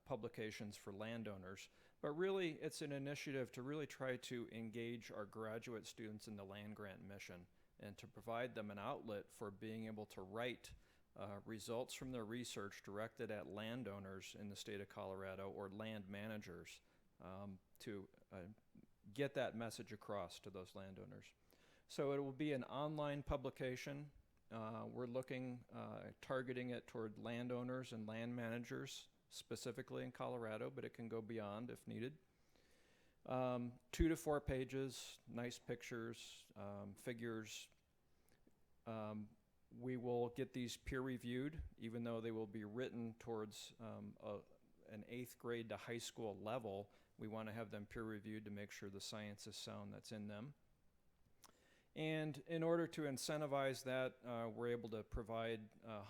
publications for landowners. But really, it's an initiative to really try to engage our graduate students in the land grant mission and to provide them an outlet for being able to write results from their research directed at landowners in the state of Colorado or land managers to get that message across to those landowners. So it will be an online publication. We're targeting it toward landowners and land managers, specifically in Colorado, but it can go beyond if needed. 2 to 4 pages, nice pictures, figures. We will get these peer-reviewed, even though they will be written towards an 8th grade to high school level. We want to have them peer-reviewed to make sure the science is sound that's in them. And in order to incentivize that, we're able to provide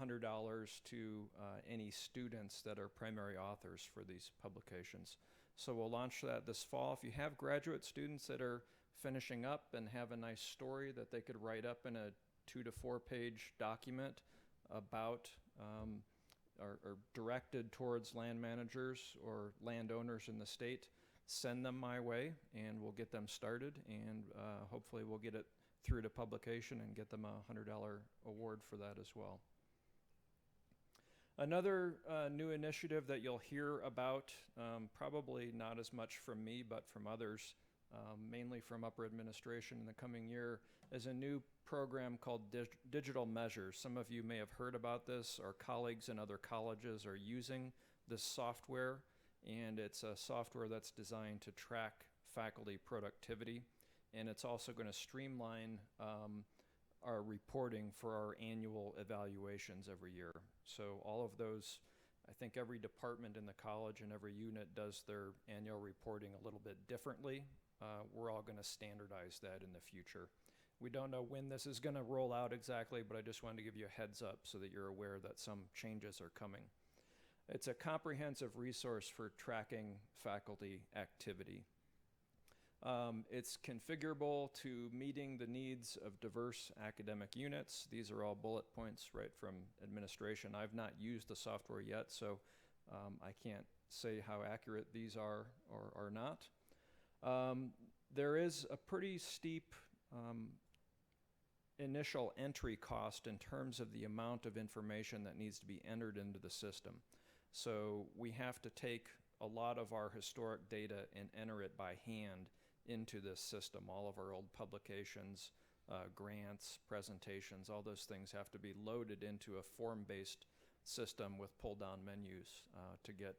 $100 to any students that are primary authors for these publications. So we'll launch that this fall. If you have graduate students that are finishing up and have a nice story that they could write up in a 2 to 4 page document about or directed towards land managers or landowners in the state, send them my way and we'll get them started, and hopefully we'll get it through to publication and get them a $100 award for that as well. Another new initiative that you'll hear about, probably not as much from me but from others, mainly from upper administration in the coming year, is a new program called Digital Measures. Some of you may have heard about this. Our colleagues in other colleges are using this software, and it's a software that's designed to track faculty productivity, and it's also going to streamline our reporting for our annual evaluations every year. So all of those, I think every department in the college and every unit does their annual reporting a little bit differently. We're all going to standardize that in the future. We don't know when this is going to roll out exactly, but I just wanted to give you a heads up so that you're aware that some changes are coming. It's a comprehensive resource for tracking faculty activity. It's configurable to meeting the needs of diverse academic units. These are all bullet points right from administration. I've not used the software yet, so I can't say how accurate these are or are not. There is a pretty steep initial entry cost in terms of the amount of information that needs to be entered into the system. So we have to take a lot of our historic data and enter it by hand into this system. All of our old publications, grants, presentations, all those things have to be loaded into a form-based system with pull-down menus to get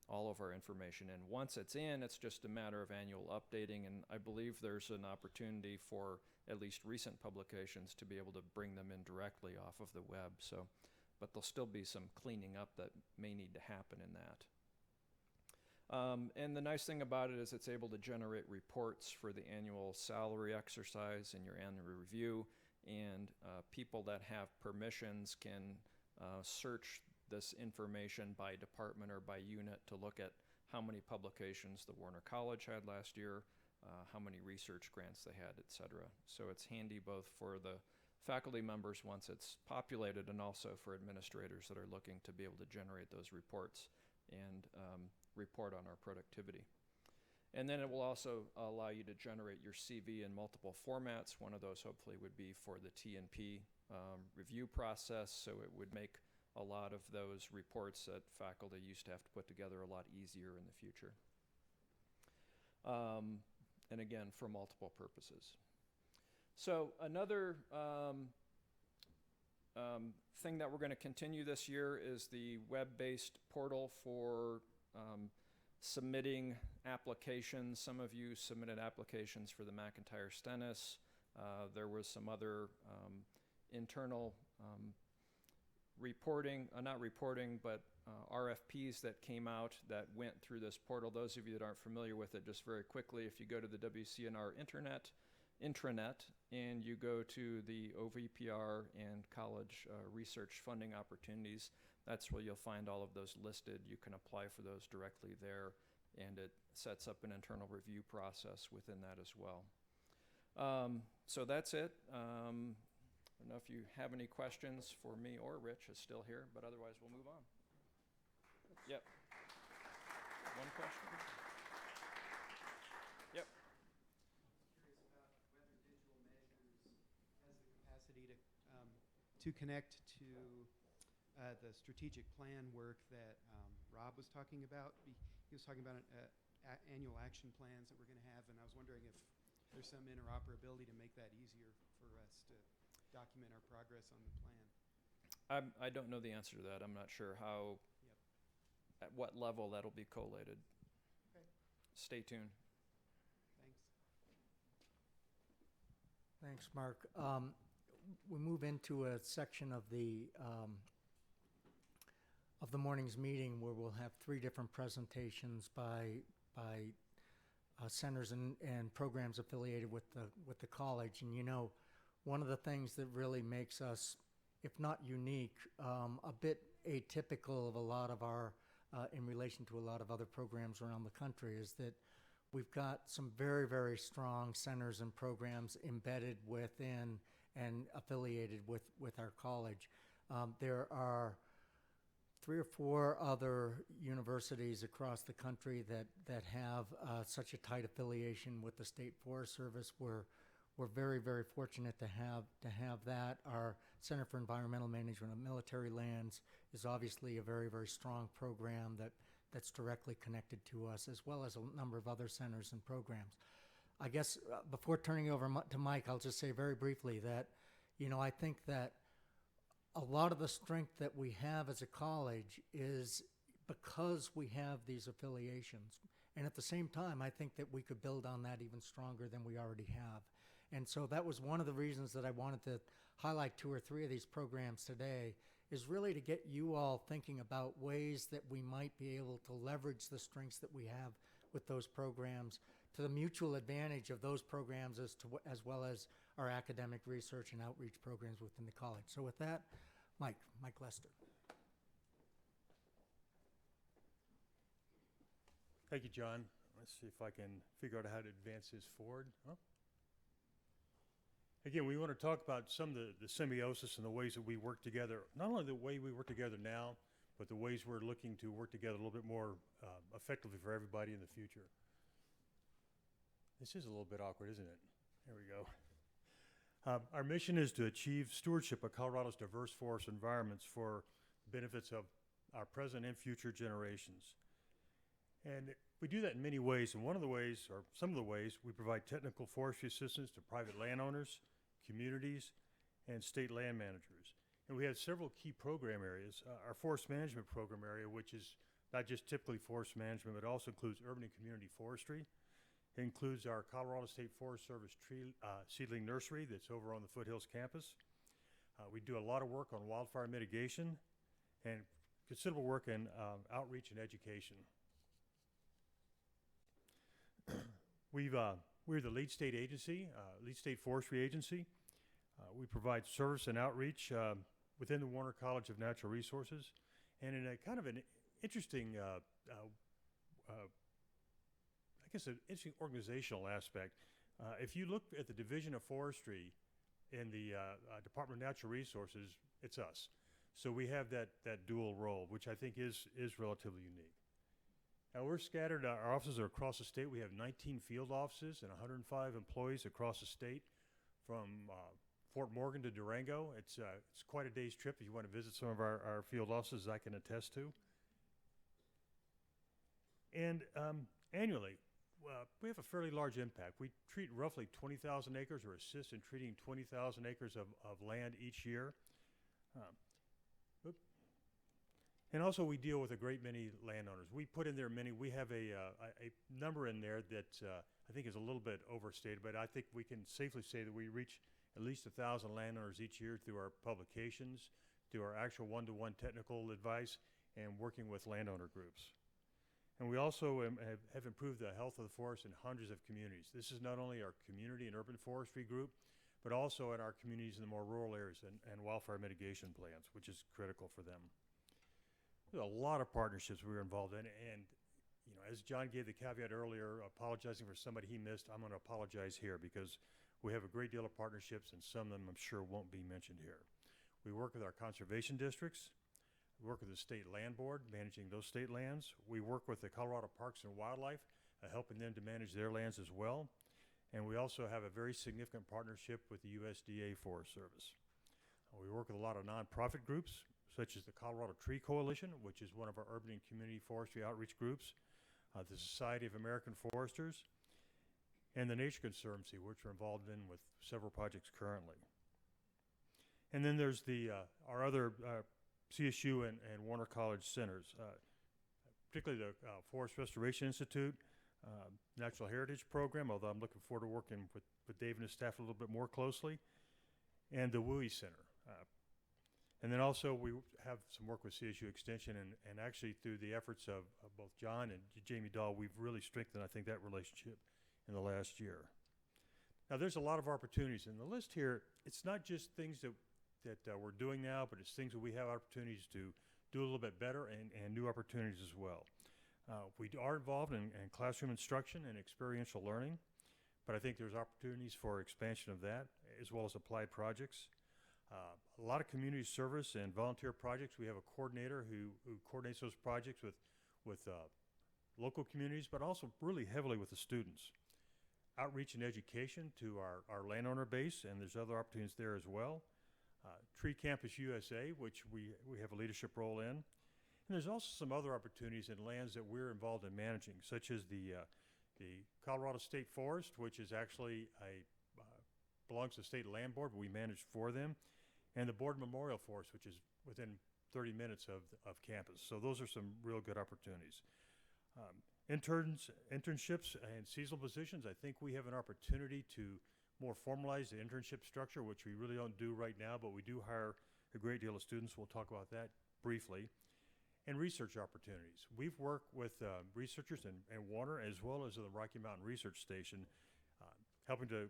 all of our information in. Once it's in, it's just a matter of annual updating, and I believe there's an opportunity for at least recent publications to be able to bring them in directly off of the web. So, but there'll still be some cleaning up that may need to happen in that. And the nice thing about it is it's able to generate reports for the annual salary exercise and your annual review, and people that have permissions can search this information by department or by unit to look at how many publications the Warner College had last year, how many research grants they had, etc. So it's handy both for the faculty members once it's populated and also for administrators that are looking to be able to generate those reports and report on our productivity. And then it will also allow you to generate your CV in multiple formats. One of those hopefully would be for the T&P review process, so it would make a lot of those reports that faculty used to have to put together a lot easier in the future. And again, for multiple purposes. So another thing that we're going to continue this year is the web-based portal for submitting applications. Some of you submitted applications for the McIntyre Stennis. There was some other internal RFPs that came out that went through this portal. Those of you that aren't familiar with it, just very quickly, if you go to the WCNR intranet and you go to the OVPR and college research funding opportunities, that's where you'll find all of those listed. You can apply for those directly there, and it sets up an internal review process within that as well. So that's it. I don't know if you have any questions for me or Rich is still here, but otherwise we'll move on. Yep. One question? Yep. Curious about whether digital measures has the capacity to connect to the strategic plan work that Rob was talking about. He was talking about annual action plans that we're going to have, and I was wondering if there's some interoperability to make that easier for us to document our progress on the plan. I don't know the answer to that. I'm not sure how, at what level that'll be collated. Okay. Stay tuned. Thanks. Thanks, Mark. We move into a section of the morning's meeting where we'll have 3 different presentations by centers and programs affiliated with the college. And you know, one of the things that really makes us, if not unique, a bit atypical of a lot of our, in relation to a lot of other programs around the country, is that we've got some very, very strong centers and programs embedded within and affiliated with our college. There are 3 or 4 other universities across the country that have such a tight affiliation with the State Forest Service. We're very, very fortunate to have that. Our Center for Environmental Management of Military Lands is obviously a very, very strong program that's directly connected to us, as well as a number of other centers and programs. I guess before turning over to Mike, I'll just say very briefly that, you know, I think that a lot of the strength that we have as a college is because we have these affiliations. And at the same time, I think that we could build on that even stronger than we already have. And so that was one of the reasons that I wanted to highlight 2 or 3 of these programs today, is really to get you all thinking about ways that we might be able to leverage the strengths that we have with those programs to the mutual advantage of those programs as well as our academic research and outreach programs within the college. So with that, Mike Lester. Thank you, John. Let's see if I can figure out how to advance this forward. Oh. Again, we want to talk about some of the symbiosis and the ways that we work together, not only the way we work together now, but the ways we're looking to work together a little bit more effectively for everybody in the future. This is a little bit awkward, isn't it? There we go. Our mission is to achieve stewardship of Colorado's diverse forest environments for benefits of our present and future generations. And we do that in many ways, and one of the ways, or some of the ways, we provide technical forestry assistance to private landowners, communities, and state land managers. And we have several key program areas. Our forest management program area, which is not just typically forest management, but also includes urban and community forestry. It includes our Colorado State Forest Service tree seedling nursery that's over on the Foothills campus. We do a lot of work on wildfire mitigation and considerable work in outreach and education. We're the lead state agency, lead state forestry agency. We provide service and outreach within the Warner College of Natural Resources, and in a kind of an interesting, I guess an interesting organizational aspect. If you look at the Division of Forestry in the Department of Natural Resources, it's us. So we have that dual role, which I think is relatively unique. Now we're scattered, our offices are across the state. We have 19 field offices and 105 employees across the state from Fort Morgan to Durango. It's quite a day's trip if you want to visit some of our field offices, I can attest to. And annually, we have a fairly large impact. We treat roughly 20,000 acres or assist in treating 20,000 acres of land each year. And also we deal with a great many landowners. We put in there many, we have a number in there that I think is a little bit overstated, but I think we can safely say that we reach at least 1,000 landowners each year through our publications, through our actual one-to-one technical advice, and working with landowner groups. And we also have improved the health of the forest in hundreds of communities. This is not only our community and urban forestry group, but also in our communities in the more rural areas and wildfire mitigation plans, which is critical for them. There's a lot of partnerships we were involved in, and you know, as John gave the caveat earlier, apologizing for somebody he missed, I'm going to apologize here because we have a great deal of partnerships, and some of them I'm sure won't be mentioned here. We work with our conservation districts. We work with the State Land Board, managing those state lands. We work with the Colorado Parks and Wildlife, helping them to manage their lands as well. And we also have a very significant partnership with the USDA Forest Service. We work with a lot of nonprofit groups, such as the Colorado Tree Coalition, which is one of our urban and community forestry outreach groups, the Society of American Foresters, and the Nature Conservancy, which we're involved in with several projects currently. And then there's our other CSU and Warner College centers, particularly the Forest Restoration Institute, Natural Heritage Program, although I'm looking forward to working with Dave and his staff a little bit more closely, and the WUI Center. And then also we have some work with CSU Extension, and actually through the efforts of both John and Jamie Dahl, we've really strengthened, I think, that relationship in the last year. Now there's a lot of opportunities in the list here. It's not just things that we're doing now, but it's things that we have opportunities to do a little bit better, and new opportunities as well. We are involved in classroom instruction and experiential learning, but I think there's opportunities for expansion of that, as well as applied projects. A lot of community service and volunteer projects. We have a coordinator who coordinates those projects with local communities, but also really heavily with the students. Outreach and education to our landowner base, and there's other opportunities there as well. Tree Campus USA, which we have a leadership role in. And there's also some other opportunities in lands that we're involved in managing, such as the Colorado State Forest, which is actually belongs to the State Land Board, but we manage for them, and the Board Memorial Forest, which is within 30 minutes of campus. So those are some real good opportunities. Internships and seasonal positions, I think we have an opportunity to more formalize the internship structure, which we really don't do right now, but we do hire a great deal of students. We'll talk about that briefly. And research opportunities. We've worked with researchers in Warner, as well as the Rocky Mountain Research Station, helping to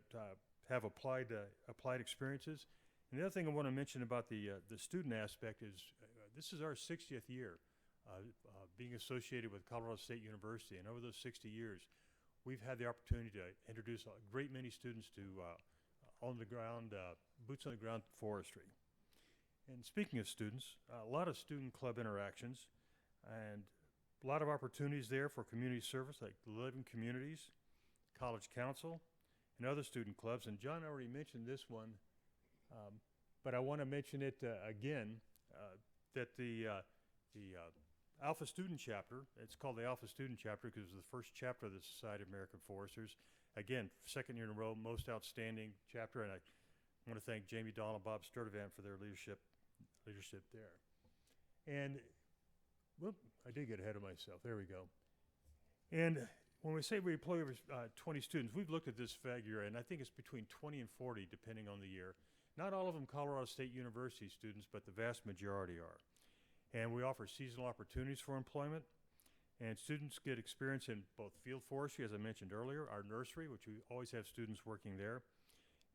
have applied experiences. And the other thing I want to mention about the student aspect is this is our 60th year being associated with Colorado State University. And over those 60 years, we've had the opportunity to introduce a great many students to boots on the ground forestry. And speaking of students, a lot of student club interactions and a lot of opportunities there for community service like Living Communities, College Council, and other student clubs. And John already mentioned this one, but I want to mention it again, that the Alpha Student Chapter, it's called the Alpha Student Chapter because it was the first chapter of the Society of American Foresters. Again, second year in a row, most outstanding chapter, and I want to thank Jamie Dahl and Bob Sturdivant for their leadership there. And, whoop, I did get ahead of myself. There we go. And when we say we employ over 20 students, we've looked at this figure, and I think it's between 20 and 40, depending on the year. Not all of them Colorado State University students, but the vast majority are. And we offer seasonal opportunities for employment, and students get experience in both field forestry, as I mentioned earlier, our nursery, which we always have students working there,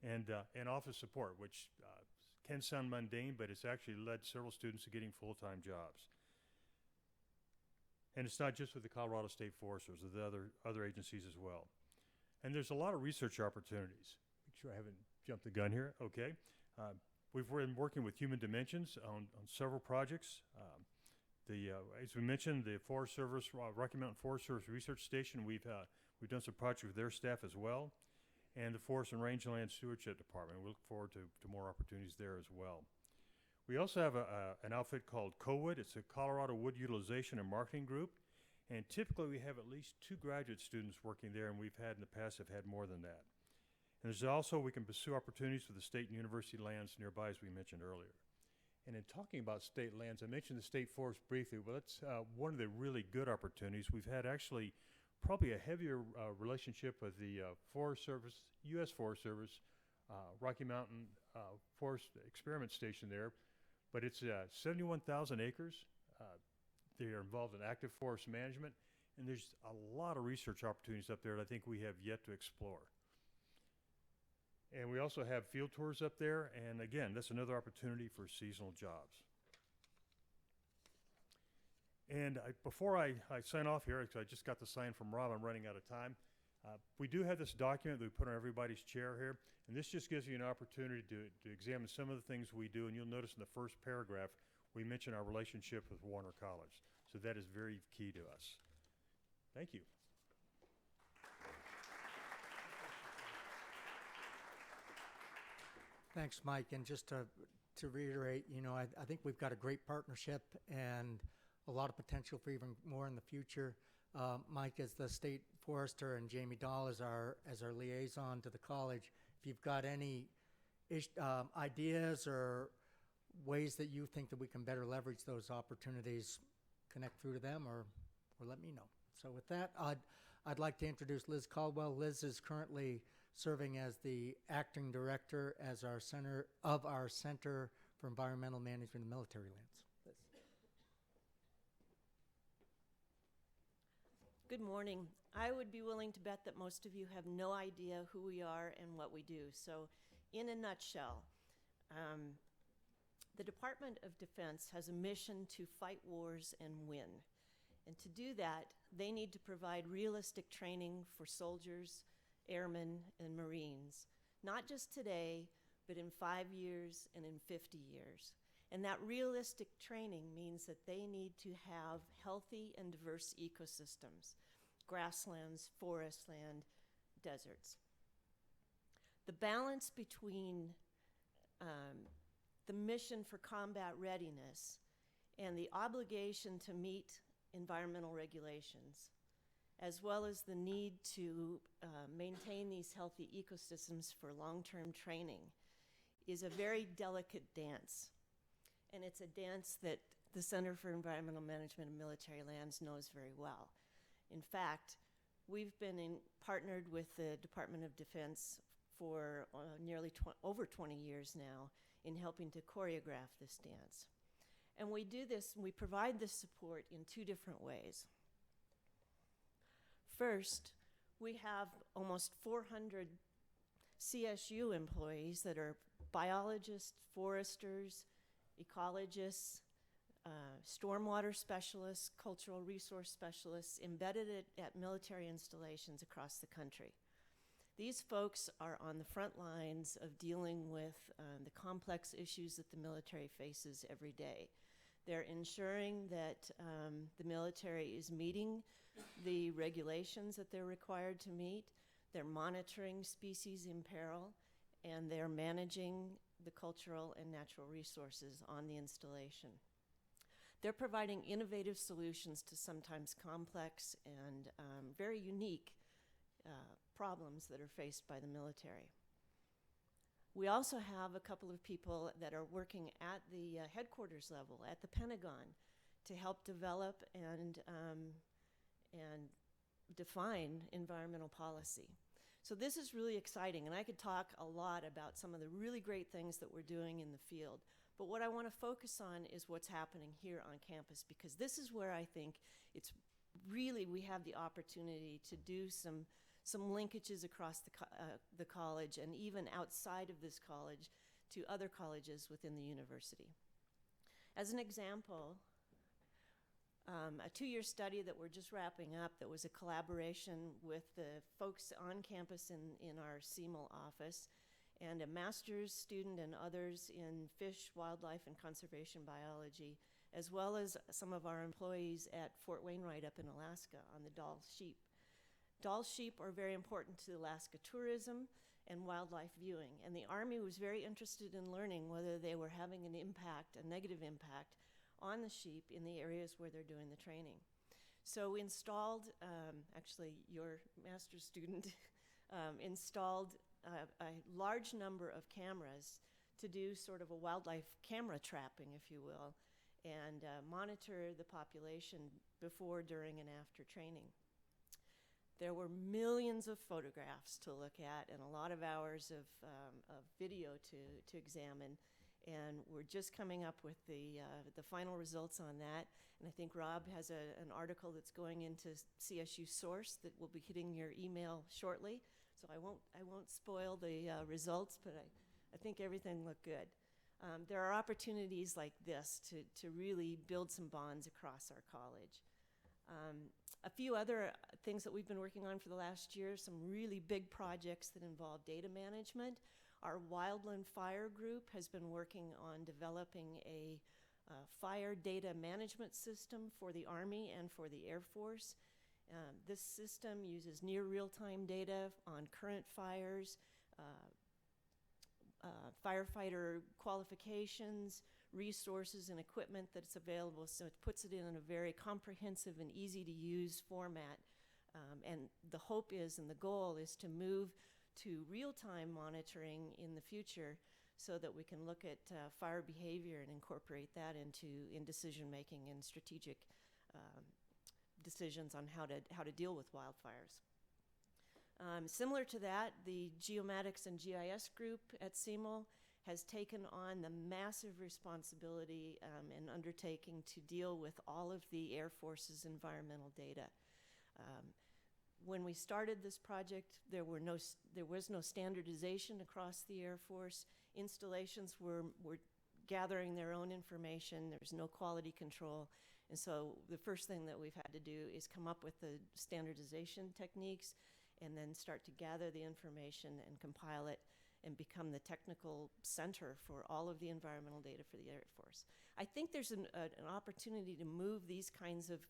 and office support, which can sound mundane, but it's actually led several students to getting full-time jobs. And it's not just with the Colorado State Foresters, with the other agencies as well. And there's a lot of research opportunities. Make sure I haven't jumped the gun here. Okay. We've been working with Human Dimensions on several projects. As we mentioned, the Forest Service, Rocky Mountain Forest Service Research Station, we've done some projects with their staff as well. And the Forest and Rangeland Stewardship Department. We look forward to more opportunities there as well. We also have an outfit called COWOOD. It's a Colorado Wood Utilization and Marketing Group. And typically we have at least 2 graduate students working there, and we've had in the past have had more than that. And there's also, we can pursue opportunities with the state and university lands nearby, as we mentioned earlier. And in talking about state lands, I mentioned the state forest briefly. Well, that's one of the really good opportunities. We've had actually probably a heavier relationship with the Forest Service, U.S. Forest Service, Rocky Mountain Forest Experiment Station there. But it's 71,000 acres. They are involved in active forest management, and there's a lot of research opportunities up there that I think we have yet to explore. And we also have field tours up there, and again, that's another opportunity for seasonal jobs. And before I sign off here, because I just got the sign from Rob, I'm running out of time. We do have this document that we put on everybody's chair here, and this just gives you an opportunity to examine some of the things we do, and you'll notice in the first paragraph, we mention our relationship with Warner College. So that is very key to us. Thank you. Thanks, Mike. And just to reiterate, I think we've got a great partnership and a lot of potential for even more in the future. Mike is the state forester, and Jamie Dahl is our liaison to the college. If you've got any ideas or ways that you think that we can better leverage those opportunities, connect through to them or let me know. So with that, I'd like to introduce Liz Caldwell. Liz is currently serving as the acting director as our Center for Environmental Management and Military Lands. Liz. Good morning. I would be willing to bet that most of you have no idea who we are and what we do. So in a nutshell, the Department of Defense has a mission to fight wars and win. And to do that, they need to provide realistic training for soldiers, airmen, and Marines, not just today, but in 5 years and in 50 years. And that realistic training means that they need to have healthy and diverse ecosystems, grasslands, forest land, deserts. The balance between the mission for combat readiness and the obligation to meet environmental regulations, as well as the need to maintain these healthy ecosystems for long-term training, is a very delicate dance. And it's a dance that the Center for Environmental Management and Military Lands knows very well. In fact, we've been partnered with the Department of Defense for over 20 years now in helping to choreograph this dance. And we do this, we provide this support in 2 different ways. First, we have almost 400 CSU employees that are biologists, foresters, ecologists, stormwater specialists, cultural resource specialists embedded at military installations across the country. These folks are on the front lines of dealing with the complex issues that the military faces every day. They're ensuring that the military is meeting the regulations that they're required to meet. They're monitoring species in peril, and they're managing the cultural and natural resources on the installation. They're providing innovative solutions to sometimes complex and very unique problems that are faced by the military. We also have a couple of people that are working at the headquarters level, at the Pentagon, to help develop and define environmental policy. So this is really exciting, and I could talk a lot about some of the really great things that we're doing in the field. But what I want to focus on is what's happening here on campus, because this is where I think it's really, we have the opportunity to do some linkages across the college and even outside of this college to other colleges within the university. As an example, a 2-year study that we're just wrapping up that was a collaboration with the folks on campus in our CML office and a master's student and others in fish, wildlife, and conservation biology, as well as some of our employees at Fort Wainwright up in Alaska on the Dall sheep. Dall sheep are very important to Alaska tourism and wildlife viewing, and the Army was very interested in learning whether they were having an impact, a negative impact, on the sheep in the areas where they're doing the training. So we installed, actually your master's student installed a large number of cameras to do sort of a wildlife camera trapping, if you will, and monitor the population before, during, and after training. There were millions of photographs to look at and a lot of hours of video to examine, and we're just coming up with the final results on that. And I think Rob has an article that's going into CSU Source that will be hitting your email shortly. So I won't spoil the results, but I think everything looked good. There are opportunities like this to really build some bonds across our college. A few other things that we've been working on for the last year, some really big projects that involve data management. Our Wildland Fire Group has been working on developing a fire data management system for the Army and for the Air Force. This system uses near real-time data on current fires, firefighter qualifications, resources, and equipment that's available, so it puts it in a very comprehensive and easy-to-use format. And the hope is, and the goal is, to move to real-time monitoring in the future so that we can look at fire behavior and incorporate that in decision-making and strategic decisions on how to deal with wildfires. Similar to that, the Geomatics and GIS group at CML has taken on the massive responsibility and undertaking to deal with all of the Air Force's environmental data. When we started this project, there was no standardization across the Air Force. Installations were gathering their own information. There was no quality control. And so the first thing that we've had to do is come up with the standardization techniques and then start to gather the information and compile it and become the technical center for all of the environmental data for the Air Force. I think there's an opportunity to move these kinds of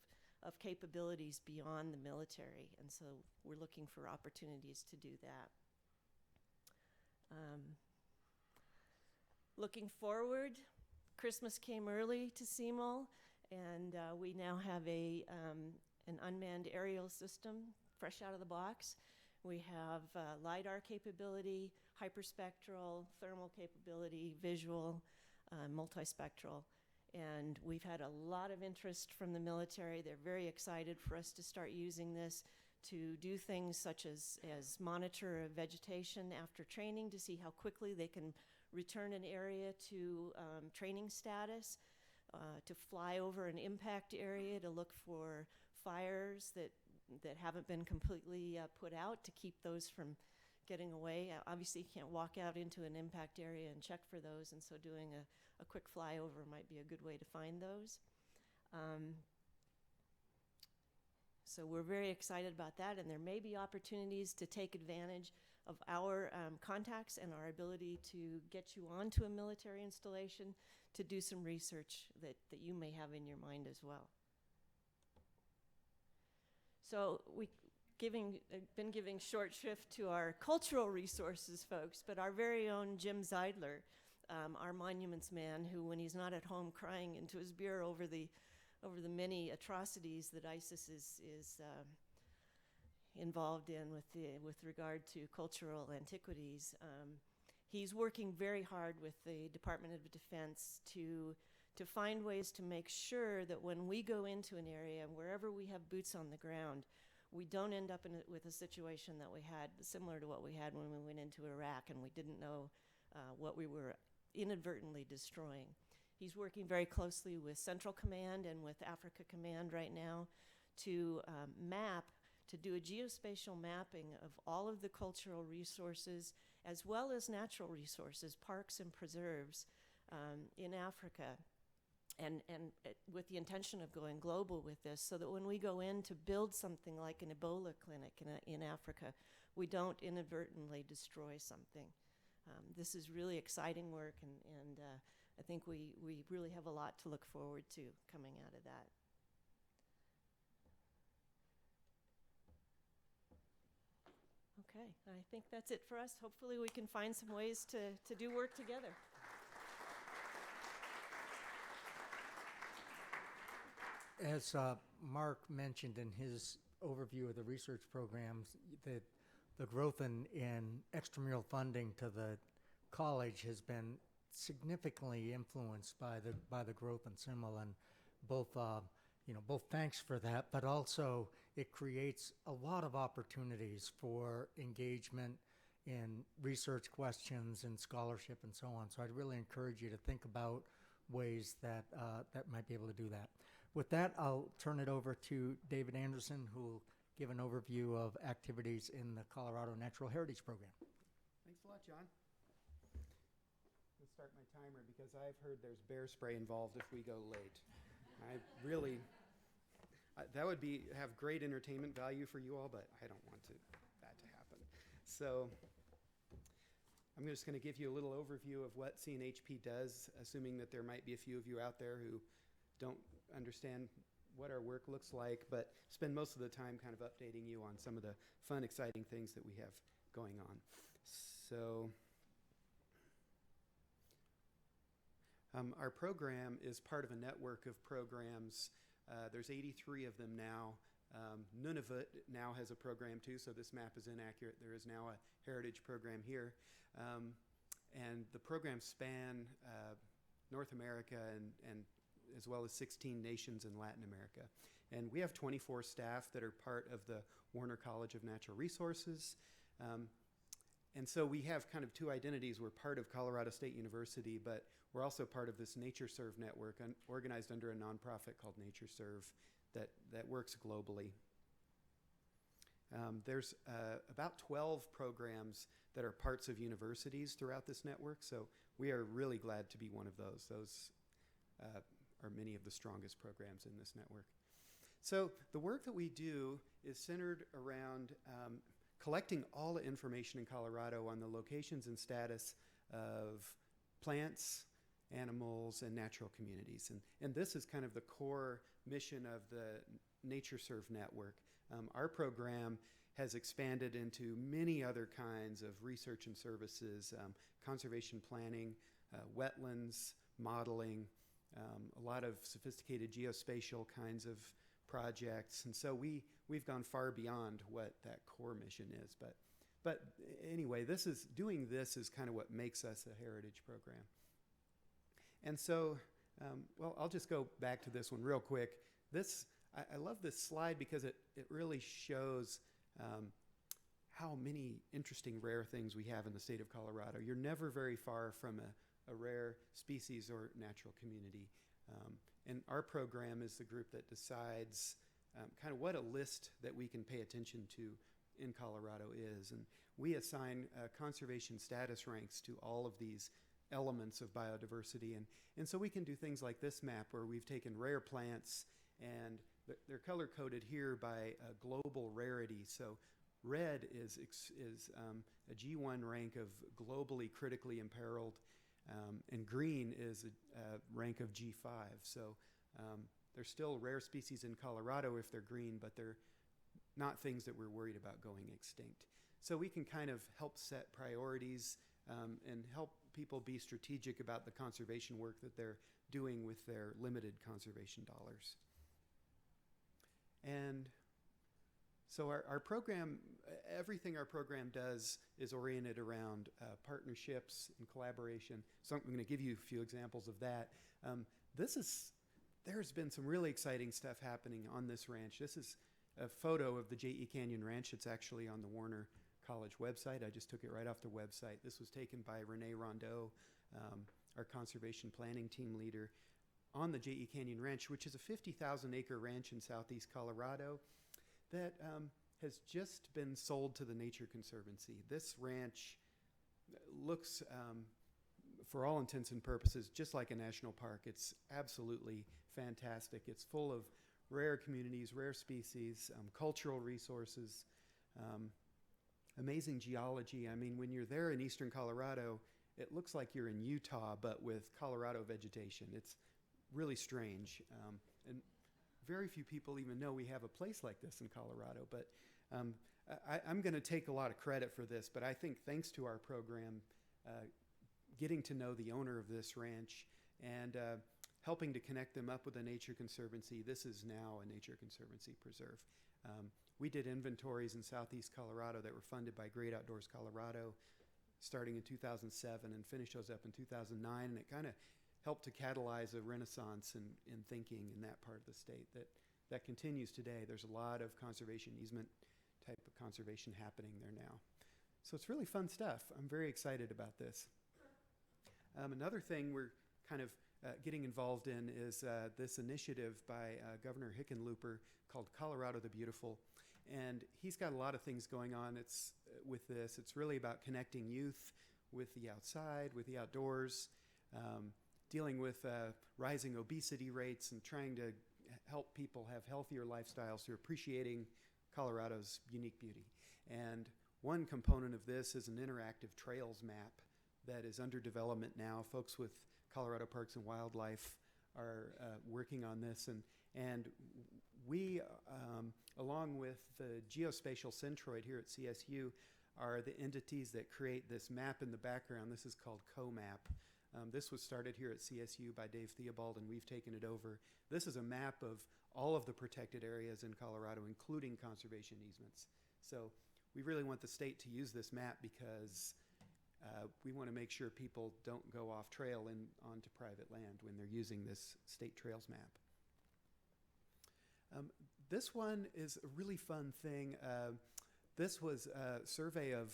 capabilities beyond the military, and so we're looking for opportunities to do that. Looking forward, Christmas came early to CML, and we now have an unmanned aerial system fresh out of the box. We have LiDAR capability, hyperspectral, thermal capability, visual, multispectral. And we've had a lot of interest from the military. They're very excited for us to start using this to do things such as monitor vegetation after training to see how quickly they can return an area to training status, to fly over an impact area to look for fires that haven't been completely put out, to keep those from getting away. Obviously, you can't walk out into an impact area and check for those, and so doing a quick flyover might be a good way to find those. So we're very excited about that, and there may be opportunities to take advantage of our contacts and our ability to get you onto a military installation to do some research that you may have in your mind as well. So we've been giving short shrift to our cultural resources folks, but our very own Jim Zeidler, our monuments man, who when he's not at home crying into his beer over the many atrocities that ISIS is involved in with regard to cultural antiquities, he's working very hard with the Department of Defense to find ways to make sure that when we go into an area, wherever we have boots on the ground, we don't end up with a situation that we had similar to what we had when we went into Iraq and we didn't know what we were inadvertently destroying. He's working very closely with Central Command and with Africa Command right now to do a geospatial mapping of all of the cultural resources as well as natural resources, parks and preserves in Africa, and with the intention of going global with this, so that when we go in to build something like an Ebola clinic in Africa, we don't inadvertently destroy something. This is really exciting work, and I think we really have a lot to look forward to coming out of that. Okay, I think that's it for us. Hopefully we can find some ways to do work together. As Mark mentioned in his overview of the research programs, the growth in extramural funding to the college has been significantly influenced by the growth in CIML, and both thanks for that, but also it creates a lot of opportunities for engagement in research questions and scholarship and so on. So I'd really encourage you to think about ways that might be able to do that. With that, I'll turn it over to David Anderson, who will give an overview of activities in the Colorado Natural Heritage Program. Thanks a lot, John. Let's start my timer because I've heard there's bear spray involved if we go late. That would have great entertainment value for you all, but I don't want that to happen. So I'm just going to give you a little overview of what CNHP does, assuming that there might be a few of you out there who don't understand what our work looks like, but spend most of the time kind of updating you on some of the fun, exciting things that we have going on. So our program is part of a network of programs. There's 83 of them now. Nunavut now has a program too, so this map is inaccurate. There is now a heritage program here. And the programs span North America and as well as 16 nations in Latin America. And we have 24 staff that are part of the Warner College of Natural Resources. And so we have kind of two identities. We're part of Colorado State University, but we're also part of this NatureServe network organized under a nonprofit called NatureServe that works globally. There's about 12 programs that are parts of universities throughout this network, so we are really glad to be one of those. Those are many of the strongest programs in this network. So the work that we do is centered around collecting all the information in Colorado on the locations and status of plants, animals, and natural communities. And this is kind of the core mission of the NatureServe network. Our program has expanded into many other kinds of research and services, conservation planning, wetlands, modeling, a lot of sophisticated geospatial kinds of projects. And so we've gone far beyond what that core mission is. But anyway, doing this is kind of what makes us a heritage program. And so, I'll just go back to this one real quick. I love this slide because it really shows how many interesting rare things we have in the state of Colorado. You're never very far from a rare species or natural community. And our program is the group that decides kind of what a list that we can pay attention to in Colorado is. And we assign conservation status ranks to all of these elements of biodiversity. And so we can do things like this map where we've taken rare plants and they're color coded here by global rarity. So red is a G1 rank of globally critically imperiled, and green is a rank of G5. So they're still rare species in Colorado if they're green, but they're not things that we're worried about going extinct. So we can kind of help set priorities and help people be strategic about the conservation work that they're doing with their limited conservation dollars. And so our program, everything our program does is oriented around partnerships and collaboration. So I'm going to give you a few examples of that. There's been some really exciting stuff happening on this ranch. This is a photo of the J.E. Canyon Ranch. It's actually on the Warner College website. I just took it right off the website. This was taken by Renee Rondeau, our conservation planning team leader, on the J.E. Canyon Ranch, which is a 50,000 acre ranch in southeast Colorado that has just been sold to the Nature Conservancy. This ranch looks, for all intents and purposes, just like a national park. It's absolutely fantastic. It's full of rare communities, rare species, cultural resources, amazing geology. I mean, when you're there in eastern Colorado, it looks like you're in Utah, but with Colorado vegetation. It's really strange. And very few people even know we have a place like this in Colorado. But I'm going to take a lot of credit for this, but I think thanks to our program, getting to know the owner of this ranch and helping to connect them up with the Nature Conservancy, this is now a Nature Conservancy preserve. We did inventories in southeast Colorado that were funded by Great Outdoors Colorado starting in 2007 and finished those up in 2009, and it kind of helped to catalyze a renaissance in thinking in that part of the state that continues today. There's a lot of conservation easement type of conservation happening there now. So it's really fun stuff. I'm very excited about this. Another thing we're kind of getting involved in is this initiative by Governor Hickenlooper called Colorado the Beautiful. And he's got a lot of things going on with this. It's really about connecting youth with the outside, with the outdoors, dealing with rising obesity rates and trying to help people have healthier lifestyles through appreciating Colorado's unique beauty. And one component of this is an interactive trails map that is under development now. Folks with Colorado Parks and Wildlife are working on this, and we, along with the Geospatial Centroid here at CSU, are the entities that create this map in the background. This is called CoMap. This was started here at CSU by Dave Theobald, and we've taken it over. This is a map of all of the protected areas in Colorado, including conservation easements. So we really want the state to use this map because we want to make sure people don't go off trail onto private land when they're using this state trails map. This one is a really fun thing. This was a survey of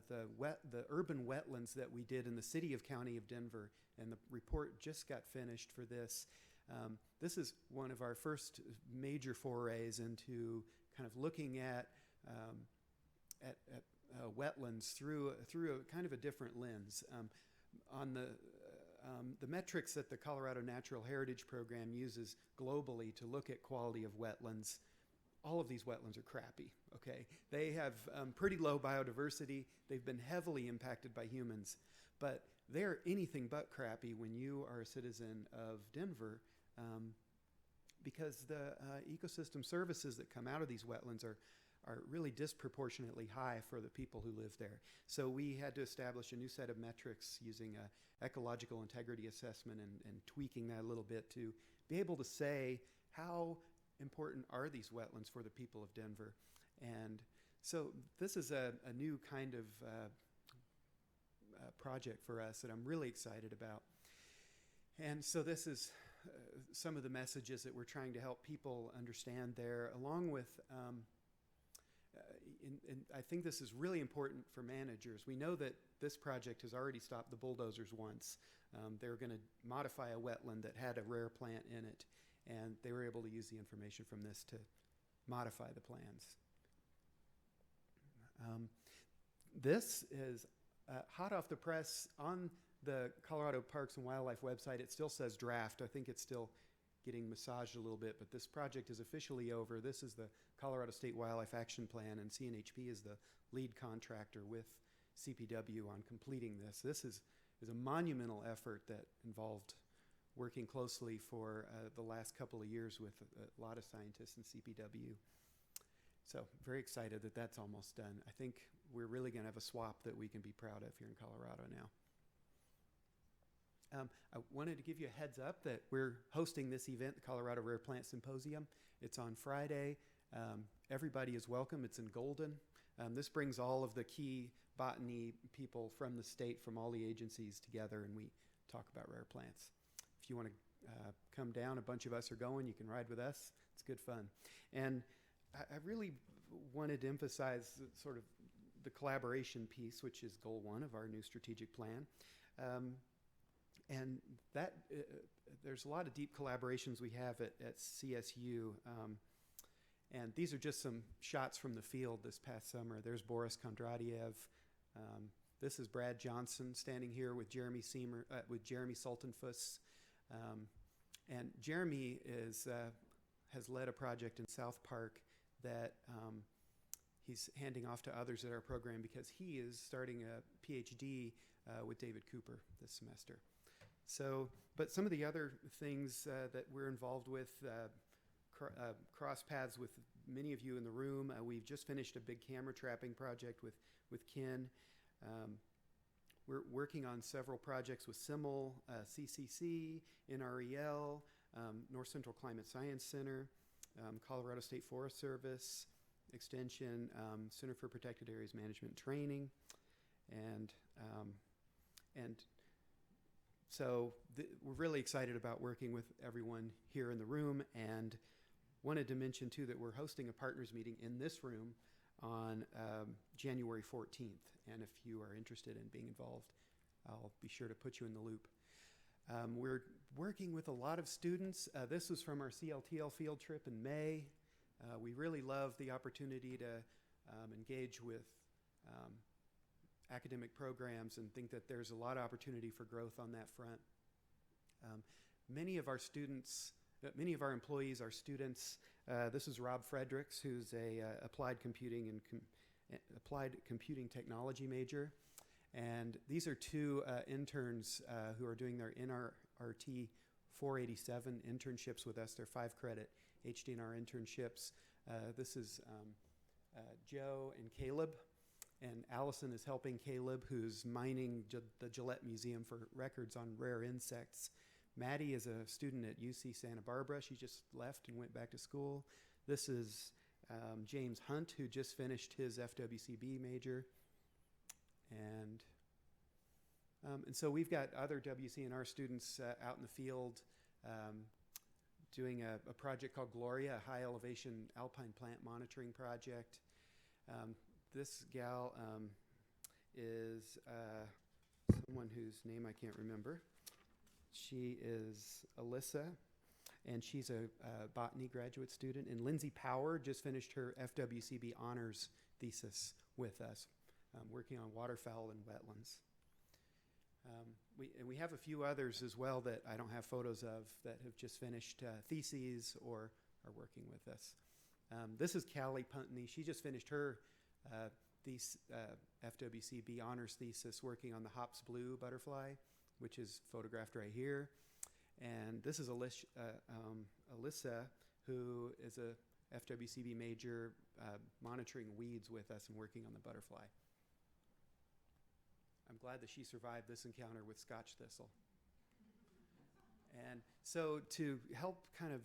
the urban wetlands that we did in the city of county of Denver, and the report just got finished for this. This is one of our first major forays into kind of looking at wetlands through a kind of a different lens. On the metrics that the Colorado Natural Heritage Program uses globally to look at quality of wetlands, all of these wetlands are crappy, okay? They have pretty low biodiversity. They've been heavily impacted by humans, but they're anything but crappy when you are a citizen of Denver, because the ecosystem services that come out of these wetlands are really disproportionately high for the people who live there. So we had to establish a new set of metrics using ecological integrity assessment and tweaking that a little bit to be able to say how important are these wetlands for the people of Denver. And so this is a new kind of project for us that I'm really excited about. And so this is some of the messages that we're trying to help people understand there, along with and I think this is really important for managers. We know that this project has already stopped the bulldozers once. They were going to modify a wetland that had a rare plant in it, and they were able to use the information from this to modify the plans. This is hot off the press on the Colorado Parks and Wildlife website, it still says draft. I think it's still getting massaged a little bit, but this project is officially over. This is the Colorado State Wildlife Action Plan, and CNHP is the lead contractor with CPW on completing this. This is a monumental effort that involved working closely for the last couple of years with a lot of scientists in CPW. So very excited that that's almost done. I think we're really going to have a swap that we can be proud of here in Colorado now. I wanted to give you a heads up that we're hosting this event, the Colorado Rare Plant Symposium. It's on Friday. Everybody is welcome. It's in Golden. This brings all of the key botany people from the state, from all the agencies together, and we talk about rare plants. If you want to come down, a bunch of us are going. You can ride with us. It's good fun. And I really wanted to emphasize sort of the collaboration piece, which is goal 1 of our new strategic plan. And that there's a lot of deep collaborations we have at CSU. And these are just some shots from the field this past summer. There's Boris Kondratiev. This is Brad Johnson standing here with Jeremy Sultanfuss. And Jeremy has led a project in South Park that he's handing off to others at our program because he is starting a PhD with David Cooper this semester. So, but some of the other things that we're involved with, cross paths with many of you in the room. We've just finished a big camera trapping project with Ken. We're working on several projects with CIML, CCC, NREL, North Central Climate Science Center, Colorado State Forest Service, Extension, Center for Protected Areas Management and Training, and so we're really excited about working with everyone here in the room, and wanted to mention too that we're hosting a partners meeting in this room on January 14th. And if you are interested in being involved, I'll be sure to put you in the loop. We're working with a lot of students. This was from our CLTL field trip in May. We really love the opportunity to engage with academic programs and think that there's a lot of opportunity for growth on that front. Many of our students, many of our employees are students. This is Rob Fredericks, who's a applied computing technology major. And these are 2 interns who are doing their NRRT 487 internships with us. They're 5-credit HDNR internships. This is Joe and Caleb. And Allison is helping Caleb, who's mining the Gillette Museum for records on rare insects. Maddie is a student at UC Santa Barbara. She just left and went back to school. This is James Hunt, who just finished his FWCB major. And so we've got other WCNR students out in the field doing a project called Gloria, a high elevation alpine plant monitoring project. This gal is someone whose name I can't remember. She is Alyssa, and she's a botany graduate student. And Lindsay Power just finished her FWCB honors thesis with us, working on waterfowl and wetlands. We have a few others as well that I don't have photos of that have just finished theses or are working with us. This is Callie Puntney. She just finished her FWCB honors thesis working on the Hops Blue butterfly, which is photographed right here. And this is Alyssa, who is a FWCB major monitoring weeds with us and working on the butterfly. I'm glad that she survived this encounter with Scotch thistle. And so to help kind of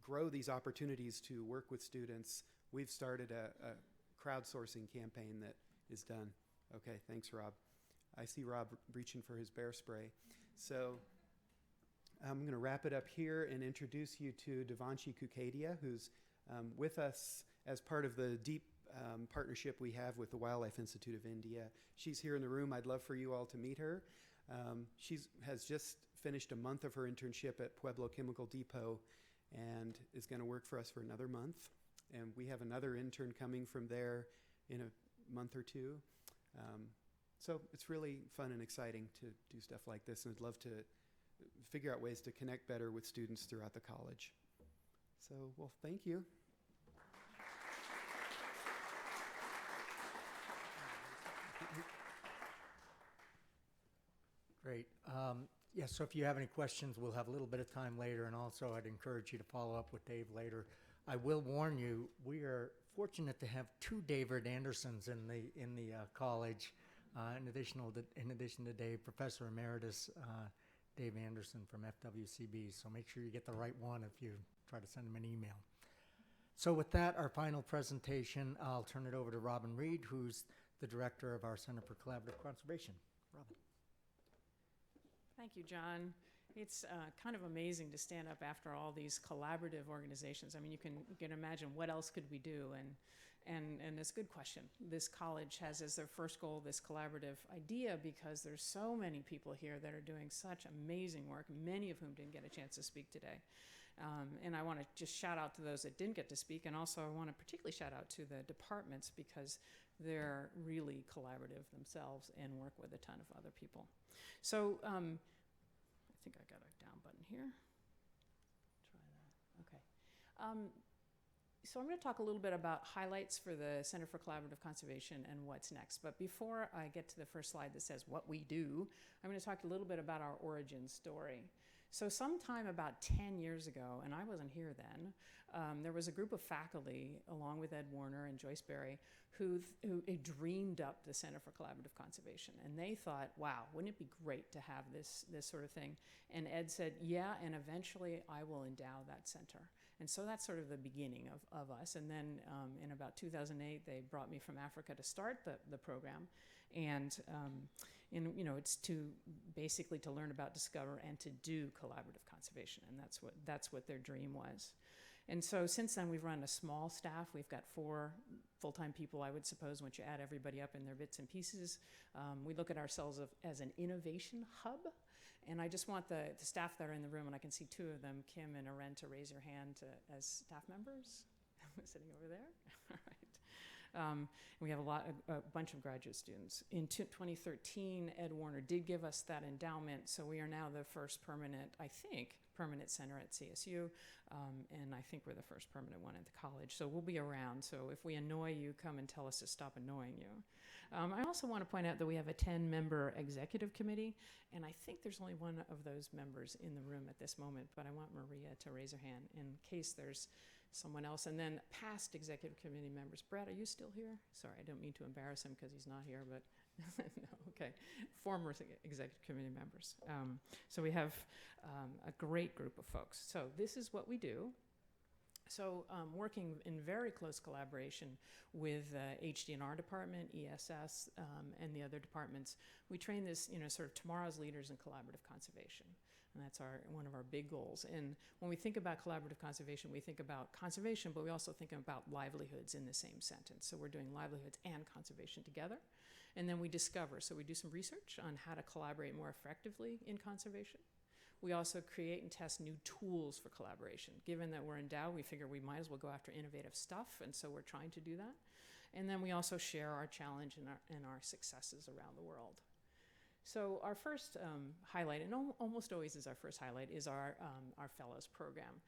grow these opportunities to work with students, we've started a crowdsourcing campaign that is done. Okay, thanks, Rob. I see Rob reaching for his bear spray. So I'm going to wrap it up here and introduce you to Devanshi Kukadia, who's with us as part of the deep partnership we have with the Wildlife Institute of India. She's here in the room. I'd love for you all to meet her. She has just finished a month of her internship at Pueblo Chemical Depot and is going to work for us for another month. And we have another intern coming from there in a month or two. So it's really fun and exciting to do stuff like this, and I'd love to figure out ways to connect better with students throughout the college. So, well, thank you. Great. Yeah, so if you have any questions, we'll have a little bit of time later, and also I'd encourage you to follow up with Dave later. I will warn you, we are fortunate to have two David Andersons in the college, in addition to Dave, Professor Emeritus Dave Anderson from FWCB. So make sure you get the right one if you try to send him an email. So with that, our final presentation, I'll turn it over to Robin Reed, who's the director of our Center for Collaborative Conservation. Robin. Thank you, John. It's kind of amazing to stand up after all these collaborative organizations. I mean, you can imagine what else could we do, and it's a good question. This college has as their first goal this collaborative idea because there's so many people here that are doing such amazing work, many of whom didn't get a chance to speak today. And I want to just shout out to those that didn't get to speak, and also I want to particularly shout out to the departments because they're really collaborative themselves and work with a ton of other people. So I think I got a down button here. Try that. Okay. So I'm going to talk a little bit about highlights for the Center for Collaborative Conservation and what's next. But before I get to the first slide that says what we do, I'm going to talk a little bit about our origin story. So sometime about 10 years ago, and I wasn't here then, there was a group of faculty, along with Ed Warner and Joyce Berry, who dreamed up the Center for Collaborative Conservation. And they thought, wow, wouldn't it be great to have this sort of thing? And Ed said, yeah, and eventually I will endow that center. And so that's sort of the beginning of us. And then in about 2008, they brought me from Africa to start the program. And it's basically to learn about, discover, and to do collaborative conservation. And that's what their dream was. And so since then, we've run a small staff. We've got 4 full-time people, I would suppose, once you add everybody up in their bits and pieces. We look at ourselves as an innovation hub. And I just want the staff that are in the room, and I can see 2 of them, Kim and Aren, to raise your hand as staff members. Sitting over there. All right. We have a bunch of graduate students. In 2013, Ed Warner did give us that endowment, so we are now the first permanent center at CSU, and I think we're the first permanent one at the college. So we'll be around. So if we annoy you, come and tell us to stop annoying you. I also want to point out that we have a 10-member executive committee, and I think there's only one of those members in the room at this moment, but I want Maria to raise her hand in case there's someone else. And then past executive committee members. Brad, are you still here? Sorry, I don't mean to embarrass him because he's not here, but no, okay. Former executive committee members. So we have a great group of folks. So this is what we do. So working in very close collaboration with HDNR department, ESS, and the other departments, we train this, sort of tomorrow's leaders in collaborative conservation. And that's one of our big goals. And when we think about collaborative conservation, we think about conservation, but we also think about livelihoods in the same sentence. So we're doing livelihoods and conservation together. And then we discover. So we do some research on how to collaborate more effectively in conservation. We also create and test new tools for collaboration. Given that we're endowed, we figure we might as well go after innovative stuff, and so we're trying to do that. And then we also share our challenge and our successes around the world. So our first highlight, and almost always is our first highlight, is our fellows program.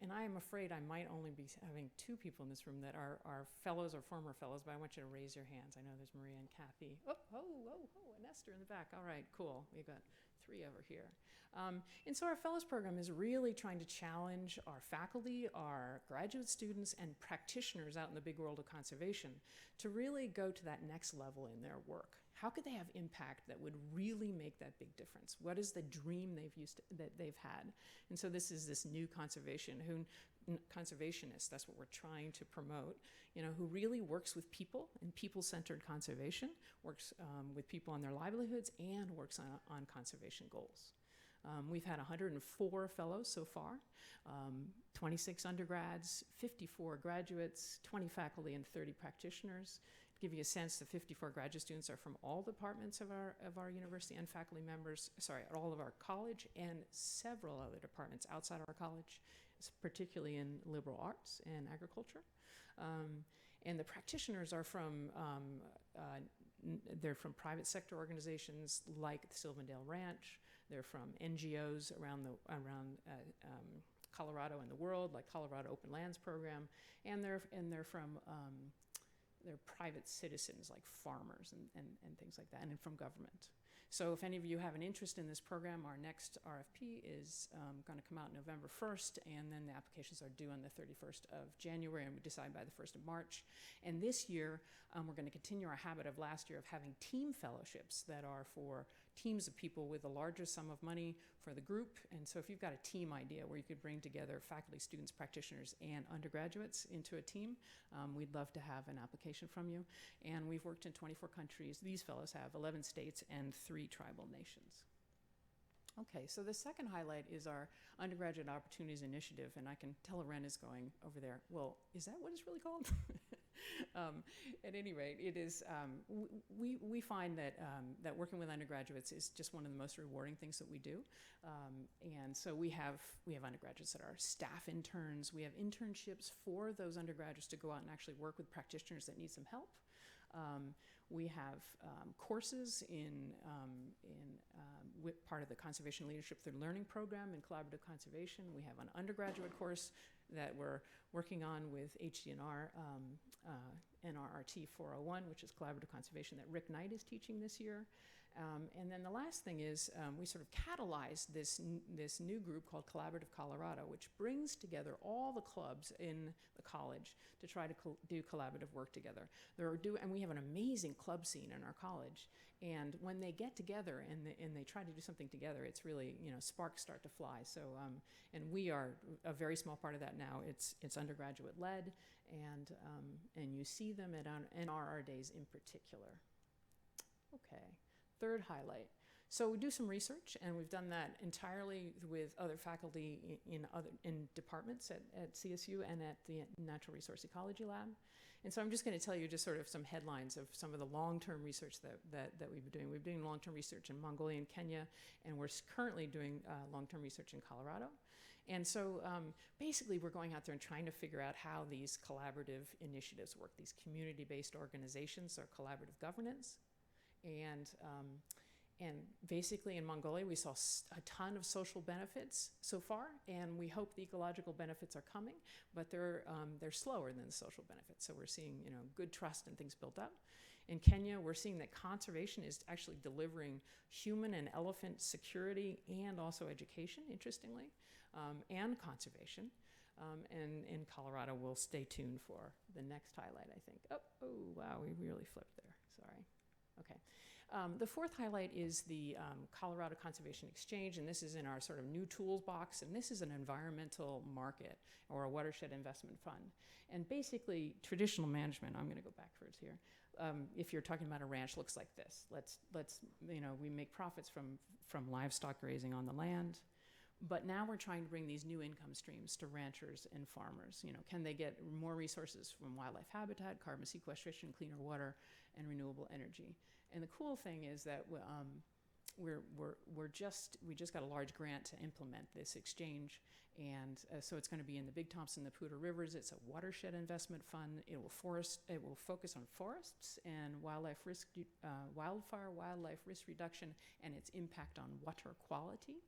And I am afraid I might only be having 2 people in this room that are fellows or former fellows, but I want you to raise your hands. I know there's Maria and Kathy. And Esther in the back. All right, cool. We've got 3 over here. And so our fellows program is really trying to challenge our faculty, our graduate students, and practitioners out in the big world of conservation to really go to that next level in their work. How could they have impact that would really make that big difference? What is the dream that they've had? And so this is this new conservationist, that's what we're trying to promote, who really works with people in people-centered conservation, works with people on their livelihoods, and works on conservation goals. We've had 104 fellows so far, 26 undergrads, 54 graduates, 20 faculty, and 30 practitioners. To give you a sense, the 54 graduate students are from all departments of our university and faculty members, all of our college and several other departments outside our college, particularly in liberal arts and agriculture. And the practitioners are from they're from private sector organizations like the Sylvandale Ranch. They're from NGOs around Colorado and the world, like Colorado Open Lands Program, and they're from they're private citizens like farmers and things like that, and from government. So if any of you have an interest in this program, our next RFP is going to come out November 1st, and then the applications are due on the 31st of January, and we decide by the 1st of March. And this year, we're going to continue our habit of last year of having team fellowships that are for teams of people with a larger sum of money for the group. And so if you've got a team idea where you could bring together faculty, students, practitioners, and undergraduates into a team, we'd love to have an application from you. And we've worked in 24 countries. These fellows have 11 states and 3 tribal nations. Okay, so the second highlight is our Undergraduate Opportunities Initiative, and I can tell Ren is going over there. Well, is that what it's really called? At any rate, it is. We find that that working with undergraduates is just one of the most rewarding things that we do, and so we have undergraduates that are staff interns. We have internships for those undergraduates to go out and actually work with practitioners that need some help. We have courses in part of the Conservation Leadership Through Learning program in collaborative conservation. We have an undergraduate course that we're working on with HDNR, NRRT 401, which is collaborative conservation that Rick Knight is teaching this year. And then the last thing is we sort of catalyzed this new group called Collaborative Colorado, which brings together all the clubs in the college to try to do collaborative work together. And we have an amazing club scene in our college. And when they get together and they try to do something together, it's really, sparks start to fly. So, and we are a very small part of that now. It's undergraduate led, and you see them at NRR days in particular. Okay. Third highlight. So we do some research, and we've done that entirely with other faculty in departments at CSU and at the Natural Resource Ecology Lab. And so I'm just going to tell you just sort of some headlines of some of the long-term research that we've been doing. We've been doing long-term research in Mongolia and Kenya, and we're currently doing long-term research in Colorado. And so basically we're going out there and trying to figure out how these collaborative initiatives work, these community-based organizations or collaborative governance. And basically in Mongolia, we saw a ton of social benefits so far, and we hope the ecological benefits are coming, but they're slower than the social benefits. So we're seeing, good trust and things built up. In Kenya, we're seeing that conservation is actually delivering human and elephant security and also education, interestingly, and conservation. And in Colorado, we'll stay tuned for the next highlight, I think. Oh, wow, we really flipped there. Sorry. Okay. The fourth highlight is the Colorado Conservation Exchange, and this is in our sort of new tools box, and this is an environmental market or a watershed investment fund. And basically, traditional management, I'm going to go backwards here. If you're talking about a ranch, looks like this. Let's we make profits from livestock grazing on the land. But now we're trying to bring these new income streams to ranchers and farmers. Can they get more resources from wildlife habitat, carbon sequestration, cleaner water, and renewable energy? And the cool thing is that we just got a large grant to implement this exchange, and so it's going to be in the Big Thompson, the Poudre Rivers. It's a watershed investment fund. It will focus on forests and wildlife risk reduction and its impact on water quality.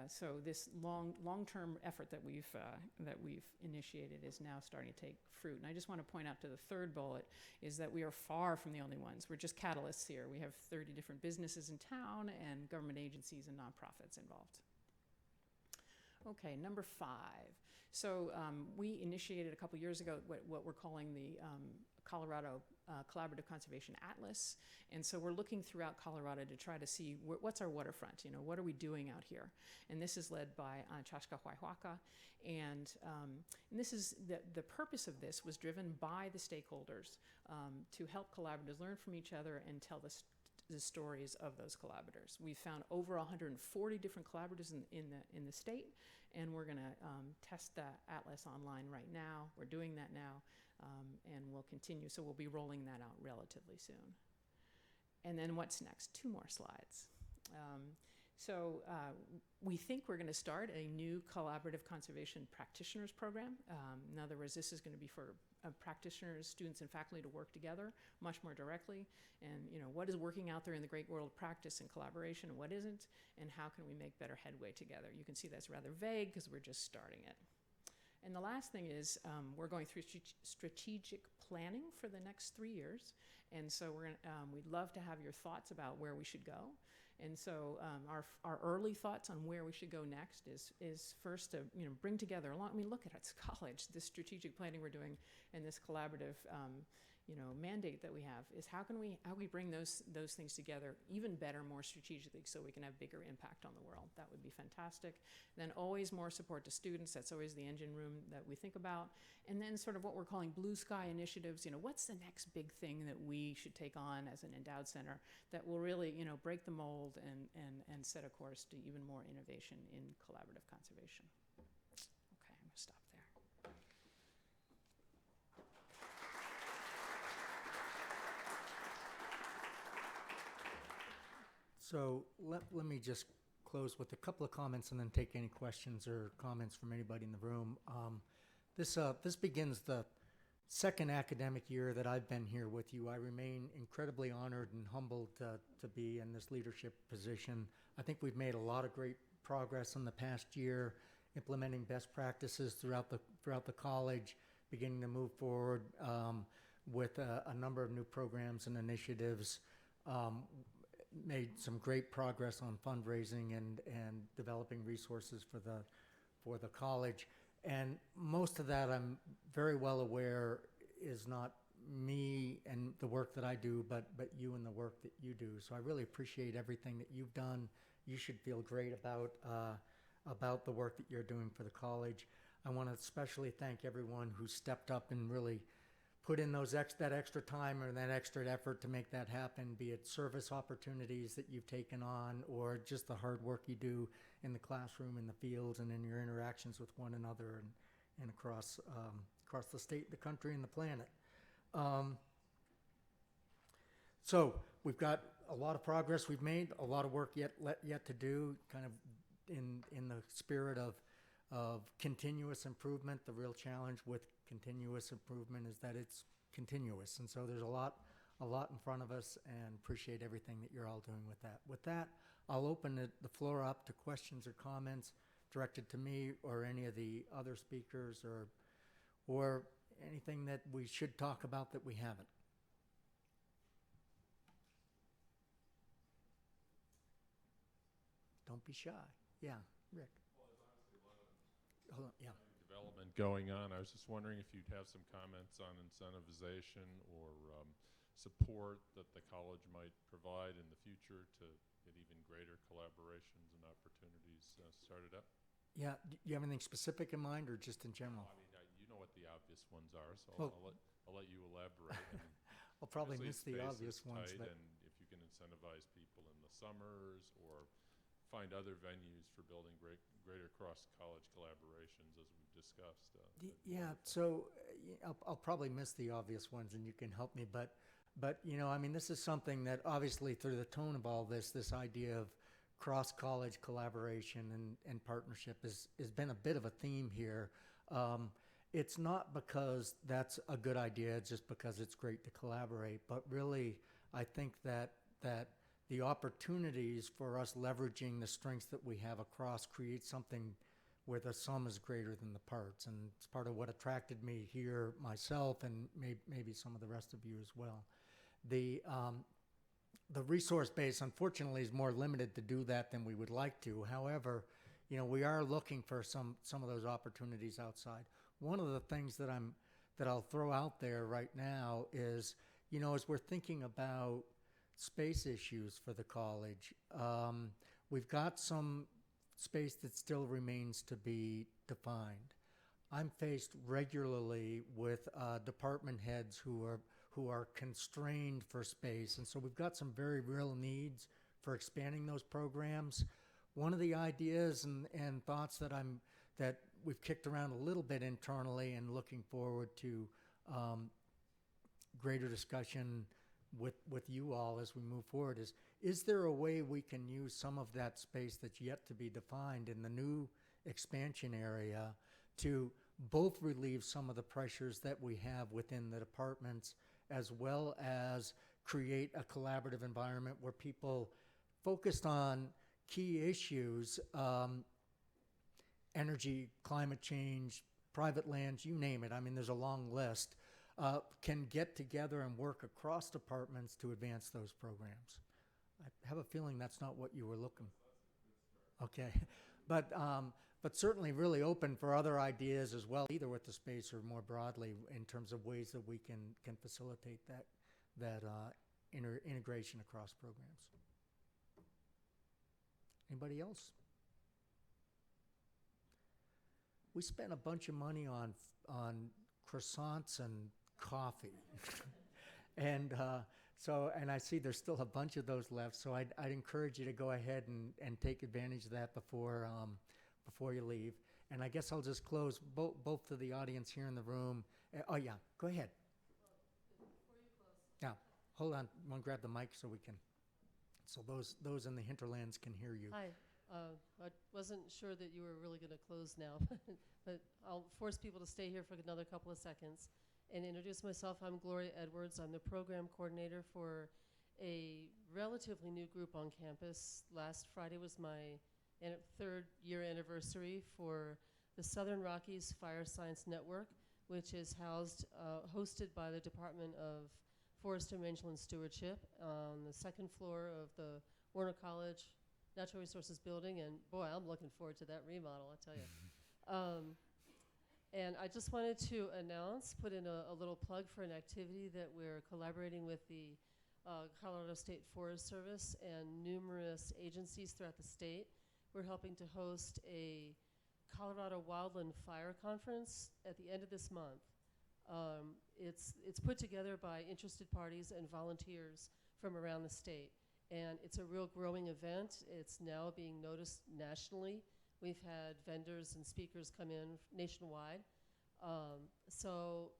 So this long-term effort that we've initiated is now starting to take fruit. And I just want to point out to the third bullet is that we are far from the only ones. We're just catalysts here. We have 30 different businesses in town and government agencies and nonprofits involved. Okay, number 5. So we initiated a couple years ago what we're calling the Colorado Collaborative Conservation Atlas. And so we're looking throughout Colorado to try to see what's our waterfront, what are we doing out here? And this is led by Chashka Huayhuaca. And this is the purpose of this was driven by the stakeholders to help collaborators learn from each other and tell the stories of those collaborators. We found over 140 different collaborators in the state, and we're going to test that atlas online right now. We're doing that now. And we'll continue. So we'll be rolling that out relatively soon. And then what's next? 2 more slides. So we think we're going to start a new collaborative conservation practitioners program. In other words, this is going to be for practitioners, students, and faculty to work together much more directly. And what is working out there in the great world of practice and collaboration, and what isn't, and how can we make better headway together? You can see that's rather vague because we're just starting it. And the last thing is we're going through strategic planning for the next 3 years. And so we'd love to have your thoughts about where we should go. And so our early thoughts on where we should go next is first to bring together look at its college, this strategic planning we're doing, and this collaborative mandate that we have is how we bring those things together even better, more strategically, so we can have bigger impact on the world. That would be fantastic. Then always more support to students. That's always the engine room that we think about. And then sort of what we're calling blue sky initiatives. What's the next big thing that we should take on as an endowed center that will really break the mold and set a course to even more innovation in collaborative conservation. Okay, I'm gonna stop there. So let me just close with a couple of comments and then take any questions or comments from anybody in the room. This begins the second academic year that I've been here with you. I remain incredibly honored and humbled to be in this leadership position. I think we've made a lot of great progress in the past year, implementing best practices throughout the college, beginning to move forward with a number of new programs and initiatives. Made some great progress on fundraising and developing resources for the college. And most of that, I'm very well aware, is not me and the work that I do, but you and the work that you do. So I really appreciate everything that you've done. You should feel great about the work that you're doing for the college. I want to especially thank everyone who stepped up and really put in that extra time or that extra effort to make that happen, be it service opportunities that you've taken on or just the hard work you do in the classroom, in the fields, and in your interactions with one another and across the state, the country, and the planet. So we've got a lot of progress we've made, a lot of work yet to do, kind of in the spirit of continuous improvement. The real challenge with continuous improvement is that it's continuous, and so there's a lot in front of us, and appreciate everything that you're all doing with that. With that, I'll open the floor up to questions or comments directed to me or any of the other speakers, or anything that we should talk about that we haven't. Don't be shy. Yeah, Rick. Well, there's obviously a lot of Hold on, yeah. development going on. I was just wondering if you'd have some comments on incentivization or support that the college might provide in the future to get even greater collaborations and opportunities started up. Yeah, do you have anything specific in mind or just in general? I mean, you know what the obvious ones are, so Well- I'll let you elaborate. I mean, I'll probably obviously miss the space obvious is ones, tight, but and if you can incentivize people in the summers or find other venues for building greater cross-college collaborations, as we've discussed. yeah. So I'll probably miss the obvious ones, and you can help me. But I mean, this is something that obviously through the tone of all this idea of cross-college collaboration and partnership has been a bit of a theme here. It's not because that's a good idea, it's just because it's great to collaborate. But really, I think that the opportunities for us leveraging the strengths that we have across create something where the sum is greater than the parts. And it's part of what attracted me here myself, and maybe some of the rest of you as well. The resource base, unfortunately, is more limited to do that than we would like to. However, we are looking for some of those opportunities outside. One of the things that I'll throw out there right now is, as we're thinking about space issues for the college, we've got some space that still remains to be defined. I'm faced regularly with department heads who are constrained for space, and so we've got some very real needs for expanding those programs. One of the ideas and thoughts that we've kicked around a little bit internally and looking forward to greater discussion with you all as we move forward is there a way we can use some of that space that's yet to be defined in the new expansion area to both relieve some of the pressures that we have within the departments, as well as create a collaborative environment where people focused on key issues, energy, climate change, private lands, you name it. I mean, there's a long list, can get together and work across departments to advance those programs. I have a feeling that's not what you were looking. Okay, but certainly really open for other ideas as well, either with the space or more broadly in terms of ways that we can facilitate that integration across programs. Anybody else? We spent a bunch of money on croissants and coffee, and and I see there's still a bunch of those left. So I'd encourage you to go ahead and take advantage of that before you leave. And I guess I'll just close both to the audience here in the room. Oh yeah, go ahead. Before you close. Yeah, hold on. I want to grab the mic so those in the hinterlands can hear you. Hi. I wasn't sure that you were really going to close now, but I'll force people to stay here for another couple of seconds and introduce myself. I'm Gloria Edwards. I'm the program coordinator for a relatively new group on campus. Last Friday was my third year anniversary for the Southern Rockies Fire Science Network, which is hosted by the Department of Forest and Rangeland Stewardship on the second floor of the Warner College Natural Resources Building, and boy, I'm looking forward to that remodel, I tell you. And I just wanted to put in a little plug for an activity that we're collaborating with the Colorado State Forest Service and numerous agencies throughout the state. We're helping to host a Colorado Wildland Fire Conference at the end of this month. It's put together by interested parties and volunteers from around the state. And it's a real growing event. It's now being noticed nationally. We've had vendors and speakers come in nationwide. So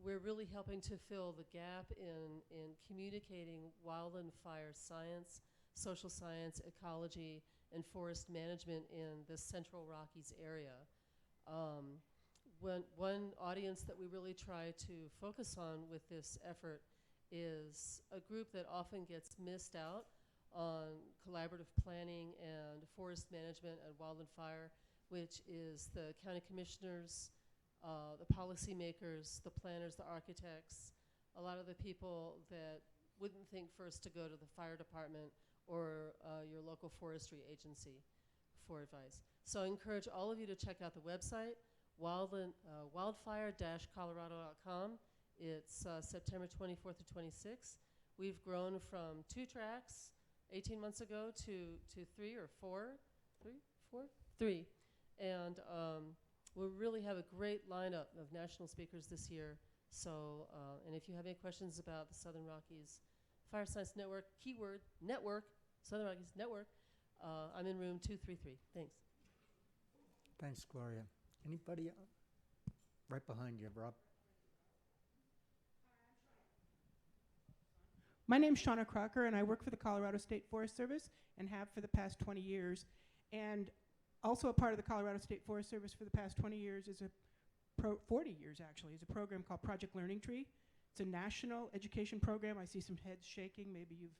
we're really helping to fill the gap in communicating wildland fire science, social science, ecology, and forest management in the Central Rockies area. One audience that we really try to focus on with this effort is a group that often gets missed out on collaborative planning and forest management and wildland fire, which is the county commissioners, the policymakers, the planners, the architects, a lot of the people that wouldn't think first to go to the fire department or your local forestry agency for advice. So I encourage all of you to check out the website, wildfire-colorado.com. It's September 24th to 26th. We've grown from 2 tracks 18 months ago to 3 or 4. 3. And we'll really have a great lineup of national speakers this year. So, and if you have any questions about the Southern Rockies Fire Science Network, keyword, network, Southern Rockies Network, I'm in room 233. Thanks. Thanks, Gloria. Anybody right behind you, Rob? My name's Shauna Crocker, and I work for the Colorado State Forest Service and have for the past 20 years. And also a part of the Colorado State Forest Service for the past 20 years is 40 years actually, is a program called Project Learning Tree. It's a national education program. I see some heads shaking. Maybe you've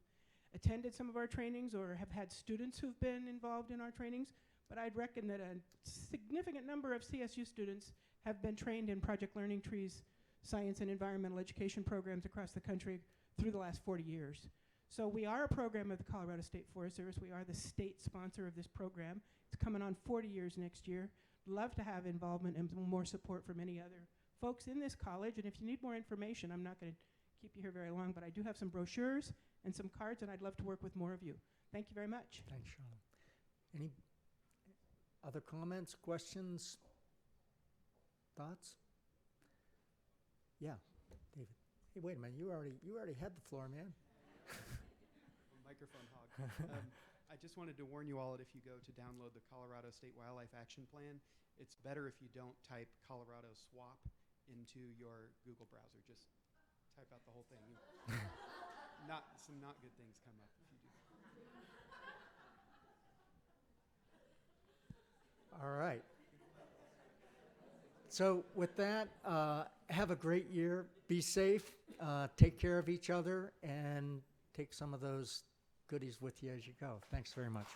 attended some of our trainings or have had students who've been involved in our trainings. But I'd reckon that a significant number of CSU students have been trained in Project Learning Tree's science and environmental education programs across the country through the last 40 years. So we are a program of the Colorado State Forest Service. We are the state sponsor of this program. It's coming on 40 years next year. Love to have involvement and more support from any other folks in this college. And if you need more information, I'm not going to keep you here very long, but I do have some brochures and some cards, and I'd love to work with more of you. Thank you very much. Thanks, Shauna. Any other comments, questions, thoughts? Yeah, David. Hey, wait a minute. You already had the floor, man. Microphone hog. I just wanted to warn you all that if you go to download the Colorado State Wildlife Action Plan, it's better if you don't type Colorado SWAP into your Google browser. Just type out the whole thing. some not good things come up if you do. All right. So with that, have a great year. Be safe. Take care of each other, and take some of those goodies with you as you go. Thanks very much.